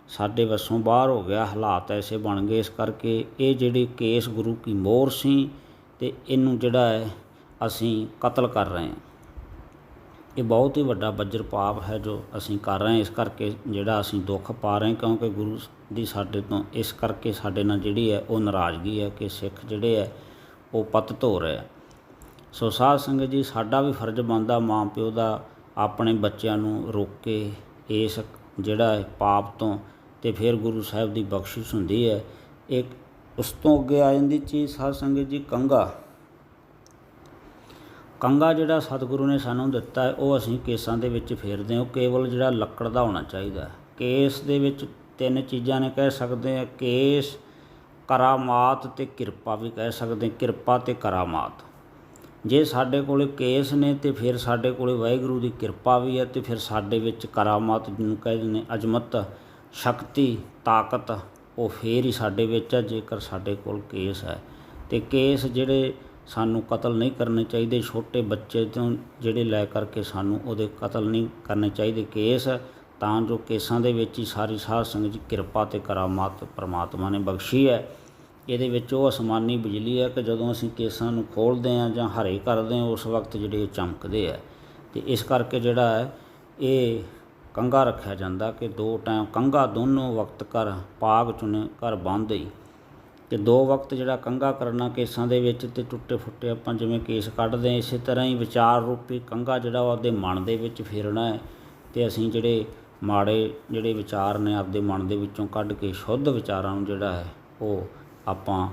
ਸਾਡੇ ਵੱਸੋਂ ਬਾਹਰ ਹੋ ਗਿਆ, ਹਾਲਾਤ ਐਸੇ ਬਣ ਗਏ। ਇਸ ਕਰਕੇ ਇਹ ਜਿਹੜੀ ਕੇਸ ਗੁਰੂ ਕੀ ਮੋਹਰ ਸੀ, ਅਤੇ ਇਹਨੂੰ ਜਿਹੜਾ ਹੈ ਅਸੀਂ ਕਤਲ ਕਰ ਰਹੇ ਹਾਂ। ਇਹ ਬਹੁਤ ਹੀ ਵੱਡਾ ਬੱਜਰ ਪਾਪ ਹੈ ਜੋ ਅਸੀਂ ਕਰ ਰਹੇ ਹਾਂ। ਇਸ ਕਰਕੇ ਜਿਹੜਾ ਅਸੀਂ ਦੁੱਖ ਪਾ ਰਹੇ, ਕਿਉਂਕਿ ਗੁਰੂ ਦੀ ਸਾਡੇ ਤੋਂ ਇਸ ਕਰਕੇ ਸਾਡੇ ਨਾਲ ਜਿਹੜੀ ਹੈ ਉਹ ਨਾਰਾਜ਼ਗੀ ਹੈ ਕਿ ਸਿੱਖ ਜਿਹੜੇ ਹੈ ਉਹ ਪਤਿਤ ਹੋ ਰਹੇ ਆ। ਸੋ ਸਾਧ ਸੰਗਤ ਜੀ, ਸਾਡਾ ਵੀ ਫਰਜ਼ ਬਣਦਾ ਮਾਂ ਪਿਓ ਦਾ ਆਪਣੇ ਬੱਚਿਆਂ ਨੂੰ ਰੋਕੇ ਇਸ ਜਿਹੜਾ ਹੈ ਪਾਪ ਤੋਂ, ਅਤੇ ਫਿਰ ਗੁਰੂ ਸਾਹਿਬ ਦੀ ਬਖਸ਼ਿਸ਼ ਹੁੰਦੀ ਹੈ। ਇੱਕ ਉਸ ਤੋਂ ਅੱਗੇ ਆ ਜਾਂਦੀ ਚੀਜ਼ ਸਾਧ ਸੰਗਤ ਜੀ ਕੰਘਾ। ਕੰਘਾ ਜਿਹੜਾ ਸਤਿਗੁਰੂ ਨੇ ਸਾਨੂੰ ਦਿੱਤਾ ਹੈ ਉਹ ਅਸੀਂ ਕੇਸਾਂ ਦੇ ਵਿੱਚ ਫੇਰਦੇ ਹਾਂ। ਉਹ ਕੇਵਲ ਜਿਹੜਾ ਲੱਕੜ ਦਾ ਹੋਣਾ ਚਾਹੀਦਾ। ਕੇਸ ਦੇ ਵਿੱਚ 3 ਚੀਜ਼ਾਂ ਨੇ ਕਹਿ ਸਕਦੇ ਹਾਂ, ਕੇਸ, ਕਰਾਮਾਤ ਅਤੇ ਕਿਰਪਾ ਵੀ ਕਹਿ ਸਕਦੇ। ਕਿਰਪਾ ਅਤੇ ਕਰਾਮਾਤ, ਜੇ ਸਾਡੇ ਕੋਲ ਕੇਸ ਨੇ ਅਤੇ ਫਿਰ ਸਾਡੇ ਕੋਲ ਵਾਹਿਗੁਰੂ ਦੀ ਕਿਰਪਾ ਵੀ ਹੈ, ਅਤੇ ਫਿਰ ਸਾਡੇ ਵਿੱਚ ਕਰਾਮਾਤ ਜਿਹਨੂੰ ਕਹਿੰਦੇ ਨੇ ਅਜ਼ਮਤ, ਸ਼ਕਤੀ, ਤਾਕਤ, ਉਹ ਫਿਰ ਹੀ ਸਾਡੇ ਵਿੱਚ ਹੈ ਜੇਕਰ ਸਾਡੇ ਕੋਲ ਕੇਸ ਹੈ। ਅਤੇ ਕੇਸ ਜਿਹੜੇ ਸਾਨੂੰ ਕਤਲ ਨਹੀਂ ਕਰਨੇ ਚਾਹੀਦੇ। ਛੋਟੇ ਬੱਚੇ ਤੋਂ ਜਿਹੜੇ ਲੈ ਕਰਕੇ ਸਾਨੂੰ ਉਹਦੇ ਕਤਲ ਨਹੀਂ ਕਰਨੇ ਚਾਹੀਦੇ ਕੇਸ, ਤਾਂ ਜੋ ਕੇਸਾਂ ਦੇ ਵਿੱਚ ਹੀ ਸਾਰੀ ਸਾਧ ਸੰਗਤ ਦੀ ਕਿਰਪਾ ਅਤੇ ਕਰਾਮਾਤ ਪਰਮਾਤਮਾ ਨੇ ਬਖਸ਼ੀ ਹੈ। ਇਹਦੇ ਵਿੱਚ ਉਹ ਅਸਮਾਨੀ ਬਿਜਲੀ ਹੈ ਕਿ ਜਦੋਂ ਅਸੀਂ ਕੇਸਾਂ ਨੂੰ ਖੋਲ੍ਹਦੇ ਹਾਂ ਜਾਂ ਹਰੇ ਕਰਦੇ ਹਾਂ ਉਸ ਵਕਤ ਜਿਹੜੇ ਇਹ ਚਮਕਦੇ ਹੈ। ਅਤੇ ਇਸ ਕਰਕੇ ਜਿਹੜਾ ਹੈ ਇਹ ਕੰਘਾ ਰੱਖਿਆ ਜਾਂਦਾ ਕਿ 2 ਟਾਈਮ ਕੰਘਾ ਦੋਨੋਂ ਵਕਤ ਕਰ ਪਾਗ ਚੁਣੇ ਕਰ ਬੰਨ੍ਹਦੇ ਹੀ। ਅਤੇ 2 ਵਕਤ ਜਿਹੜਾ ਕੰਘਾ ਕਰਨਾ ਕੇਸਾਂ ਦੇ ਵਿੱਚ, ਅਤੇ ਟੁੱਟੇ ਫੁੱਟੇ ਆਪਾਂ ਜਿਵੇਂ ਕੇਸ ਕੱਢਦੇ ਹਾਂ ਇਸੇ ਤਰ੍ਹਾਂ ਹੀ ਵਿਚਾਰ ਰੂਪੀ ਕੰਘਾ ਜਿਹੜਾ ਉਹ ਆਪਦੇ ਮਨ ਦੇ ਵਿੱਚ ਫੇਰਨਾ ਹੈ। ਅਤੇ ਅਸੀਂ ਜਿਹੜੇ ਮਾੜੇ ਜਿਹੜੇ ਵਿਚਾਰ ਨੇ ਆਪਦੇ ਮਨ ਦੇ ਵਿੱਚੋਂ ਕੱਢ ਕੇ ਸ਼ੁੱਧ ਵਿਚਾਰਾਂ ਨੂੰ ਜਿਹੜਾ ਹੈ ਉਹ ਆਪਾਂ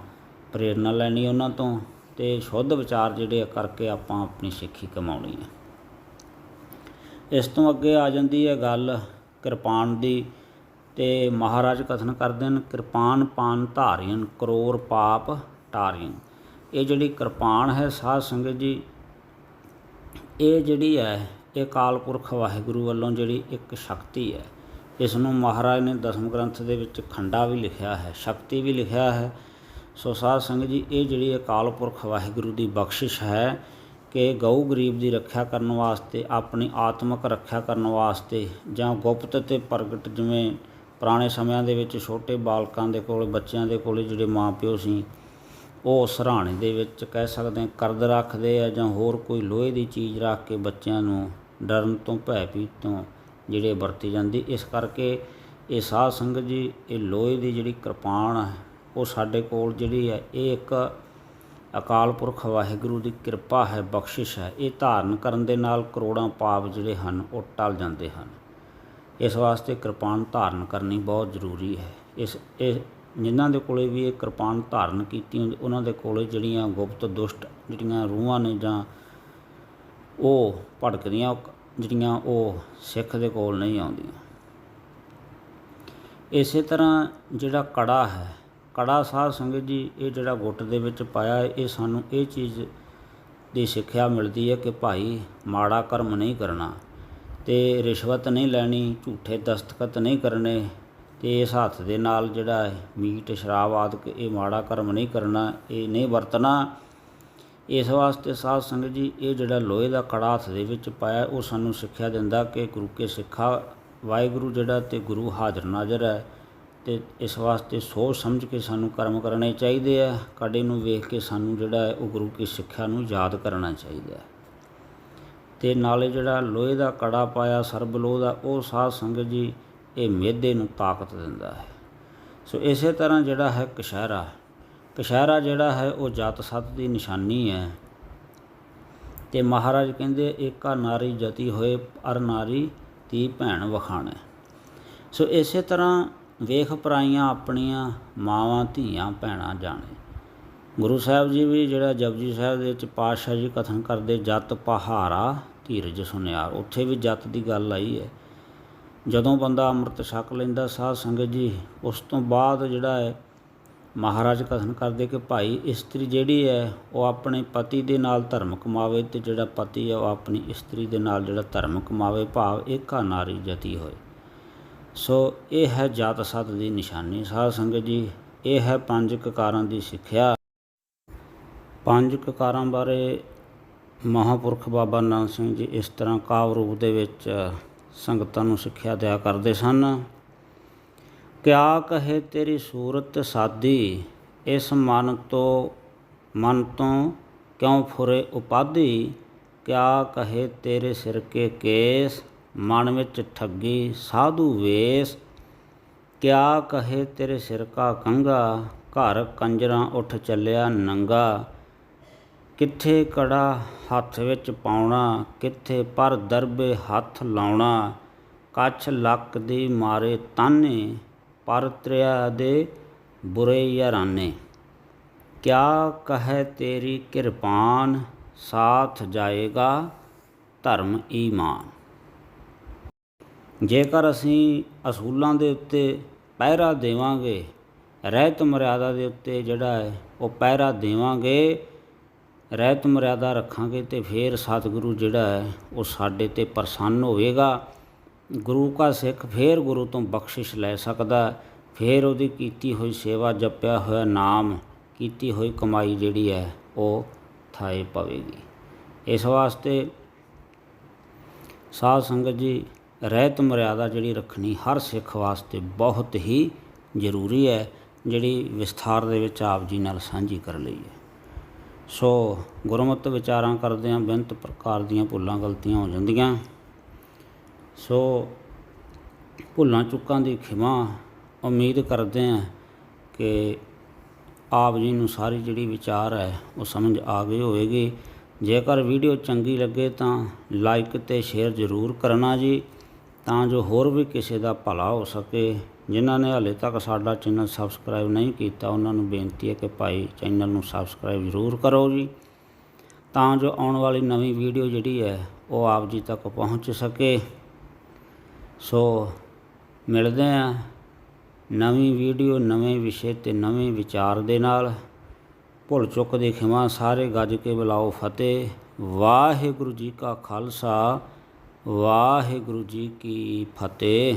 ਪ੍ਰੇਰਨਾ ਲੈਣੀ ਉਹਨਾਂ ਤੋਂ, ਅਤੇ ਸ਼ੁੱਧ ਵਿਚਾਰ ਜਿਹੜੇ ਕਰਕੇ ਆਪਾਂ ਆਪਣੀ ਸਿੱਖੀ ਕਮਾਉਣੀ ਹੈ। ਇਸ ਤੋਂ ਅੱਗੇ ਆ ਜਾਂਦੀ ਹੈ ਗੱਲ ਕਿਰਪਾਨ ਦੀ। ਅਤੇ ਮਹਾਰਾਜ ਕਥਨ ਕਰਦੇ ਹਨ, ਕਿਰਪਾਨ ਪਾਨ ਧਾਰਿਅਨ ਕਰੋੜ ਪਾਪ ਟਾਰਿਅਨ। ਇਹ ਜਿਹੜੀ ਕਿਰਪਾਨ ਹੈ ਸਾਧ ਸੰਗਤ ਜੀ, ਇਹ ਜਿਹੜੀ ਹੈ ਇਹ ਅਕਾਲ ਪੁਰਖ ਵਾਹਿਗੁਰੂ ਵੱਲੋਂ ਜਿਹੜੀ ਇੱਕ ਸ਼ਕਤੀ ਹੈ। ਇਸ ਨੂੰ ਮਹਾਰਾਜ ਨੇ ਦਸਮ ਗ੍ਰੰਥ ਦੇ ਵਿੱਚ ਖੰਡਾ ਵੀ ਲਿਖਿਆ ਹੈ, ਸ਼ਕਤੀ ਵੀ ਲਿਖਿਆ ਹੈ। ਸੋ ਸਾਧ ਸੰਗਤ ਜੀ ਇਹ ਜਿਹੜੀ ਅਕਾਲ ਪੁਰਖ ਵਾਹਿਗੁਰੂ ਦੀ ਬਖਸ਼ਿਸ਼ ਹੈ ਕਿ ਗਊ ਗਰੀਬ ਦੀ ਰੱਖਿਆ ਕਰਨ ਵਾਸਤੇ, ਆਪਣੀ ਆਤਮਿਕ ਰੱਖਿਆ ਕਰਨ ਵਾਸਤੇ, ਜਾਂ ਗੁਪਤ ਅਤੇ ਪ੍ਰਗਟ, ਜਿਵੇਂ ਪੁਰਾਣੇ ਸਮਿਆਂ ਦੇ ਵਿੱਚ ਛੋਟੇ ਬਾਲਕਾਂ ਦੇ ਕੋਲ, ਬੱਚਿਆਂ ਦੇ ਕੋਲ ਜਿਹੜੇ ਮਾਂ ਪਿਓ ਸੀ ਉਹ ਸਿਰਹਾਣੇ ਦੇ ਵਿੱਚ ਕਹਿ ਸਕਦੇ ਹਾਂ ਕਰਦ ਰੱਖਦੇ ਆ, ਜਾਂ ਹੋਰ ਕੋਈ ਲੋਹੇ ਦੀ ਚੀਜ਼ ਰੱਖ ਕੇ ਬੱਚਿਆਂ ਨੂੰ ਡਰਨ ਤੋਂ ਭੈ ਭੀਤ ਤੋਂ ਜਿਹੜੇ ਵਰਤੀ ਜਾਂਦੀ। ਇਸ ਕਰਕੇ ਇਹ ਸਾਧ ਸੰਗਤ ਜੀ ਇਹ ਲੋਹੇ ਦੀ ਜਿਹੜੀ ਕਿਰਪਾਨ ਹੈ ਉਹ ਸਾਡੇ ਕੋਲ ਜਿਹੜੀ ਹੈ ਇਹ ਇੱਕ ਅਕਾਲ ਪੁਰਖ ਵਾਹਿਗੁਰੂ ਦੀ ਕਿਰਪਾ ਹੈ, ਬਖਸ਼ਿਸ਼ ਹੈ। ਇਹ ਧਾਰਨ ਕਰਨ ਦੇ ਨਾਲ ਕਰੋੜਾਂ ਪਾਪ ਜਿਹੜੇ ਹਨ ਉਹ ਟਲ ਜਾਂਦੇ ਹਨ। ਇਸ ਵਾਸਤੇ ਕਿਰਪਾਨ ਧਾਰਨ ਕਰਨੀ ਬਹੁਤ ਜ਼ਰੂਰੀ ਹੈ। ਇਹ ਜਿਨ੍ਹਾਂ ਦੇ ਕੋਲੇ ਵੀ ਇਹ ਕਿਰਪਾਨ ਧਾਰਨ ਕੀਤੀ ਹੁੰਦੀ ਉਹਨਾਂ ਦੇ ਕੋਲੇ ਜਿਹੜੀਆਂ ਗੁਪਤ ਦੁਸ਼ਟ ਜਿਹੜੀਆਂ ਰੂਹਾਂ ਨੇ ਜਾਂ ਉਹ ਭੜਕਦੀਆਂ ਜਿਹੜੀਆਂ ਉਹ ਸਿੱਖ ਦੇ ਕੋਲ ਨਹੀਂ ਆਉਂਦੀਆਂ। ਇਸੇ ਤਰ੍ਹਾਂ ਜਿਹੜਾ ਕੜਾ ਹੈ, ਕੜਾ ਸਾਧ ਸੰਗਤ ਜੀ ਇਹ ਜਿਹੜਾ ਗੁੱਟ ਦੇ ਵਿੱਚ ਪਾਇਆ ਇਹ ਸਾਨੂੰ ਇਹ ਚੀਜ਼ ਦੀ ਸਿੱਖਿਆ ਮਿਲਦੀ ਹੈ ਕਿ ਭਾਈ ਮਾੜਾ ਕਰਮ ਨਹੀਂ ਕਰਨਾ, ਅਤੇ ਰਿਸ਼ਵਤ ਨਹੀਂ ਲੈਣੀ, ਝੂਠੇ ਦਸਤਖਤ ਨਹੀਂ ਕਰਨੇ, ਅਤੇ ਇਸ ਹੱਥ ਦੇ ਨਾਲ ਜਿਹੜਾ ਮੀਟ ਸ਼ਰਾਬ ਆਦਿ ਇਹ ਮਾੜਾ ਕਰਮ ਨਹੀਂ ਕਰਨਾ, ਇਹ ਨਹੀਂ ਵਰਤਣਾ। ਇਸ ਵਾਸਤੇ ਸਾਧ ਸੰਗਤ ਜੀ ਇਹ ਜਿਹੜਾ ਲੋਹੇ ਦਾ ਕੜਾ ਹੱਥ ਦੇ ਵਿੱਚ ਪਾਇਆ ਉਹ ਸਾਨੂੰ ਸਿੱਖਿਆ ਦਿੰਦਾ ਕਿ ਗੁਰੂ ਕੇ ਸਿੱਖਾ ਵਾਹਿਗੁਰੂ ਜਿਹੜਾ ਅਤੇ ਗੁਰੂ ਹਾਜ਼ਰ ਨਾਜ਼ਰ ਹੈ, ਅਤੇ ਇਸ ਵਾਸਤੇ ਸੋਚ ਸਮਝ ਕੇ ਸਾਨੂੰ ਕਰਮ ਕਰਨੇ ਚਾਹੀਦੇ ਆ। ਕੜੇ ਨੂੰ ਵੇਖ ਕੇ ਸਾਨੂੰ ਜਿਹੜਾ ਹੈ ਉਹ ਗੁਰੂ ਕੀ ਸਿੱਖਿਆ ਨੂੰ ਯਾਦ ਕਰਨਾ ਚਾਹੀਦਾ ਹੈ। ਅਤੇ ਨਾਲੇ ਜਿਹੜਾ ਲੋਹੇ ਦਾ ਕੜਾ ਪਾਇਆ ਸਰਬ ਲੋਹ ਦਾ ਉਹ ਸਾਧ ਸੰਗਤ ਜੀ ਇਹ ਮਿਹਦੇ ਨੂੰ ਤਾਕਤ ਦਿੰਦਾ ਹੈ। ਸੋ ਇਸੇ ਤਰ੍ਹਾਂ ਜਿਹੜਾ ਹੈ ਕਛਹਿਰਾ, ਕਛਹਿਰਾ ਜਿਹੜਾ ਹੈ ਉਹ ਜਾਤ ਸੱਤ ਦੀ ਨਿਸ਼ਾਨੀ ਹੈ। ਅਤੇ ਮਹਾਰਾਜ ਕਹਿੰਦੇ ਏਕਾ ਨਾਰੀ ਜਤੀ ਹੋਏ ਅਰ ਨਾਰੀ ਤੀ ਭੈਣ ਵਖਾਣੈ। ਸੋ ਇਸੇ ਤਰ੍ਹਾਂ ਵੇਖ ਪਰਾਈਆਂ ਆਪਣੀਆਂ ਮਾਵਾਂ ਧੀਆਂ ਭੈਣਾਂ ਜਾਣੇ। ਗੁਰੂ ਸਾਹਿਬ ਜੀ ਵੀ ਜਿਹੜਾ ਜਪਜੀ ਸਾਹਿਬ ਦੇ ਵਿੱਚ ਪਾਤਸ਼ਾਹ ਜੀ ਕਥਨ ਕਰਦੇ ਜਤ ਪਹਾਰਾ ਧੀਰਜ ਸੁਨਿਆਰ, ਉੱਥੇ ਵੀ ਜਤ ਦੀ ਗੱਲ ਆਈ ਹੈ। ਜਦੋਂ ਬੰਦਾ ਅੰਮ੍ਰਿਤ ਛਕ ਲੈਂਦਾ ਸਾਧ ਸੰਗਤ ਜੀ ਉਸ ਤੋਂ ਬਾਅਦ ਜਿਹੜਾ ਹੈ ਮਹਾਰਾਜ ਕਥਨ ਕਰਦੇ ਕਿ ਭਾਈ ਇਸਤਰੀ ਜਿਹੜੀ ਹੈ ਉਹ ਆਪਣੇ ਪਤੀ ਦੇ ਨਾਲ ਧਰਮ ਕਮਾਵੇ, ਅਤੇ ਜਿਹੜਾ ਪਤੀ ਹੈ ਉਹ ਆਪਣੀ ਇਸਤਰੀ ਦੇ ਨਾਲ ਜਿਹੜਾ ਧਰਮ ਕਮਾਵੇ, ਭਾਵ ਏਕਾ ਨਾਰੀ ਜਤੀ ਹੋਏ। ਸੋ ਇਹ ਹੈ ਜਾਤ ਸੱਤ ਦੀ ਨਿਸ਼ਾਨੀ ਸਾਧ ਸੰਗਤ ਜੀ। ਇਹ ਹੈ 5 ਕਕਾਰਾਂ ਦੀ ਸਿੱਖਿਆ। 5 ਕਕਾਰਾਂ ਬਾਰੇ ਮਹਾਂਪੁਰਖ ਬਾਬਾ ਨਾਨਕ ਸਿੰਘ ਜੀ ਇਸ ਤਰ੍ਹਾਂ ਕਾਵਿ ਰੂਪ ਦੇ ਵਿੱਚ ਸੰਗਤਾਂ ਨੂੰ ਸਿੱਖਿਆ ਦਿਆ ਕਰਦੇ ਸਨ। ਕਿਆ ਕਹੇ ਤੇਰੀ ਸੂਰਤ ਸਾਦੀ, ਇਸ ਮਨ ਤੋਂ ਕਿਉਂ ਫੁਰੇ ਉਪਾਧੀ। ਕਿਆ ਕਹੇ ਤੇਰੇ ਸਿਰ ਕੇ ਕੇਸ, ਮਨ ਵਿੱਚ ਠੱਗੀ ਸਾਧੂ ਵੇਸ। ਕਿਆ ਕਹੇ ਤੇਰੇ ਸਿਰ ਕਾ ਕੰਘਾ, ਘਰ ਕੰਜਰਾਂ ਉੱਠ ਚੱਲਿਆ ਨੰਗਾ। ਕਿੱਥੇ ਕੜਾ ਹੱਥ ਵਿੱਚ ਪਾਉਣਾ, ਕਿੱਥੇ ਪਰ ਦਰਬੇ ਹੱਥ ਲਾਉਣਾ। ਕੱਛ ਲੱਕ ਦੀ ਮਾਰੇ ਤਾਨੇ, ਪਰ ਤ੍ਰਿਆ ਦੇ ਬੁਰੇ ਯਾਰਾਨੇ। ਕਿਆ ਕਹੈ ਤੇਰੀ ਕਿਰਪਾਨ, ਸਾਥ ਜਾਏਗਾ ਧਰਮ ਈਮਾਨ। ਜੇਕਰ ਅਸੀਂ ਅਸੂਲਾਂ ਦੇ ਉੱਤੇ ਪਹਿਰਾ ਦੇਵਾਂਗੇ, ਰਹਿਤ ਮਰਿਆਦਾ ਦੇ ਉੱਤੇ ਜਿਹੜਾ ਹੈ ਉਹ ਪਹਿਰਾ ਦੇਵਾਂਗੇ, ਰਹਿਤ ਮਰਿਆਦਾ ਰੱਖਾਂਗੇ, ਅਤੇ ਫਿਰ ਸਤਿਗੁਰੂ ਜਿਹੜਾ ਹੈ ਉਹ ਸਾਡੇ 'ਤੇ ਪ੍ਰਸੰਨ ਹੋਵੇਗਾ। ਗੁਰੂ ਕਾ ਸਿੱਖ ਫਿਰ ਗੁਰੂ ਤੋਂ ਬਖਸ਼ਿਸ਼ ਲੈ ਸਕਦਾ, ਫਿਰ ਉਹਦੀ ਕੀਤੀ ਹੋਈ ਸੇਵਾ, ਜਪਿਆ ਹੋਇਆ ਨਾਮ, ਕੀਤੀ ਹੋਈ ਕਮਾਈ ਜਿਹੜੀ ਹੈ ਉਹ ਥਾਏ ਪਵੇਗੀ। ਇਸ ਵਾਸਤੇ ਸਾਧ ਸੰਗਤ ਜੀ ਰਹਿਤ ਮਰਿਆਦਾ ਜਿਹੜੀ ਰੱਖਣੀ ਹਰ ਸਿੱਖ ਵਾਸਤੇ ਬਹੁਤ ਹੀ ਜ਼ਰੂਰੀ ਹੈ। ਜਿਹੜੀ ਵਿਸਥਾਰ ਦੇ ਵਿੱਚ ਆਪ ਜੀ ਨਾਲ ਸਾਂਝੀ ਕਰ ਲਈ ਹੈ। ਸੋ ਗੁਰਮਤਿ ਵਿਚਾਰਾਂ ਕਰਦਿਆਂ ਬੇਅੰਤ ਪ੍ਰਕਾਰ ਦੀਆਂ ਭੁੱਲਾਂ ਗਲਤੀਆਂ ਹੋ ਜਾਂਦੀਆਂ। ਸੋ ਭੁੱਲਾਂ ਚੁੱਕਾਂ ਦੀ ਖਿਮਾ ਉਮੀਦ ਕਰਦੇ ਹਾਂ ਕਿ ਆਪ ਜੀ ਨੂੰ ਸਾਰੀ ਜਿਹੜੀ ਵਿਚਾਰ ਹੈ ਉਹ ਸਮਝ ਆ ਗਈ ਹੋਵੇਗੀ। ਜੇਕਰ ਵੀਡੀਓ ਚੰਗੀ ਲੱਗੇ ਤਾਂ ਲਾਈਕ ਅਤੇ ਸ਼ੇਅਰ ਜ਼ਰੂਰ ਕਰਨਾ ਜੀ, ਤਾਂ ਜੋ ਹੋਰ ਵੀ ਕਿਸੇ ਦਾ ਭਲਾ ਹੋ ਸਕੇ। ਜਿਨ੍ਹਾਂ ਨੇ ਹਾਲੇ ਤੱਕ ਸਾਡਾ ਚੈਨਲ ਸਬਸਕ੍ਰਾਈਬ ਨਹੀਂ ਕੀਤਾ ਉਹਨਾਂ ਨੂੰ ਬੇਨਤੀ ਹੈ ਕਿ ਭਾਈ ਚੈਨਲ ਨੂੰ ਸਬਸਕ੍ਰਾਈਬ ਜ਼ਰੂਰ ਕਰੋ ਜੀ, ਤਾਂ ਜੋ ਆਉਣ ਵਾਲੀ ਨਵੀਂ ਵੀਡੀਓ ਜਿਹੜੀ ਹੈ ਉਹ ਆਪ ਜੀ ਤੱਕ ਪਹੁੰਚ ਸਕੇ। ਸੋ ਮਿਲਦੇ ਹਾਂ ਨਵੀਂ ਵੀਡੀਓ, ਨਵੇਂ ਵਿਸ਼ੇ ਅਤੇ ਨਵੇਂ ਵਿਚਾਰ ਦੇ ਨਾਲ। ਭੁੱਲ ਚੁੱਕ ਦੀ ਖਿਮਾ, ਸਾਰੇ ਗੱਜ ਕੇ ਬੁਲਾਓ ਫਤਿਹ। ਵਾਹਿਗੁਰੂ ਜੀ ਕਾ ਖਾਲਸਾ, ਵਾਹਿਗੁਰੂ ਜੀ ਕੀ ਫਤਿਹ।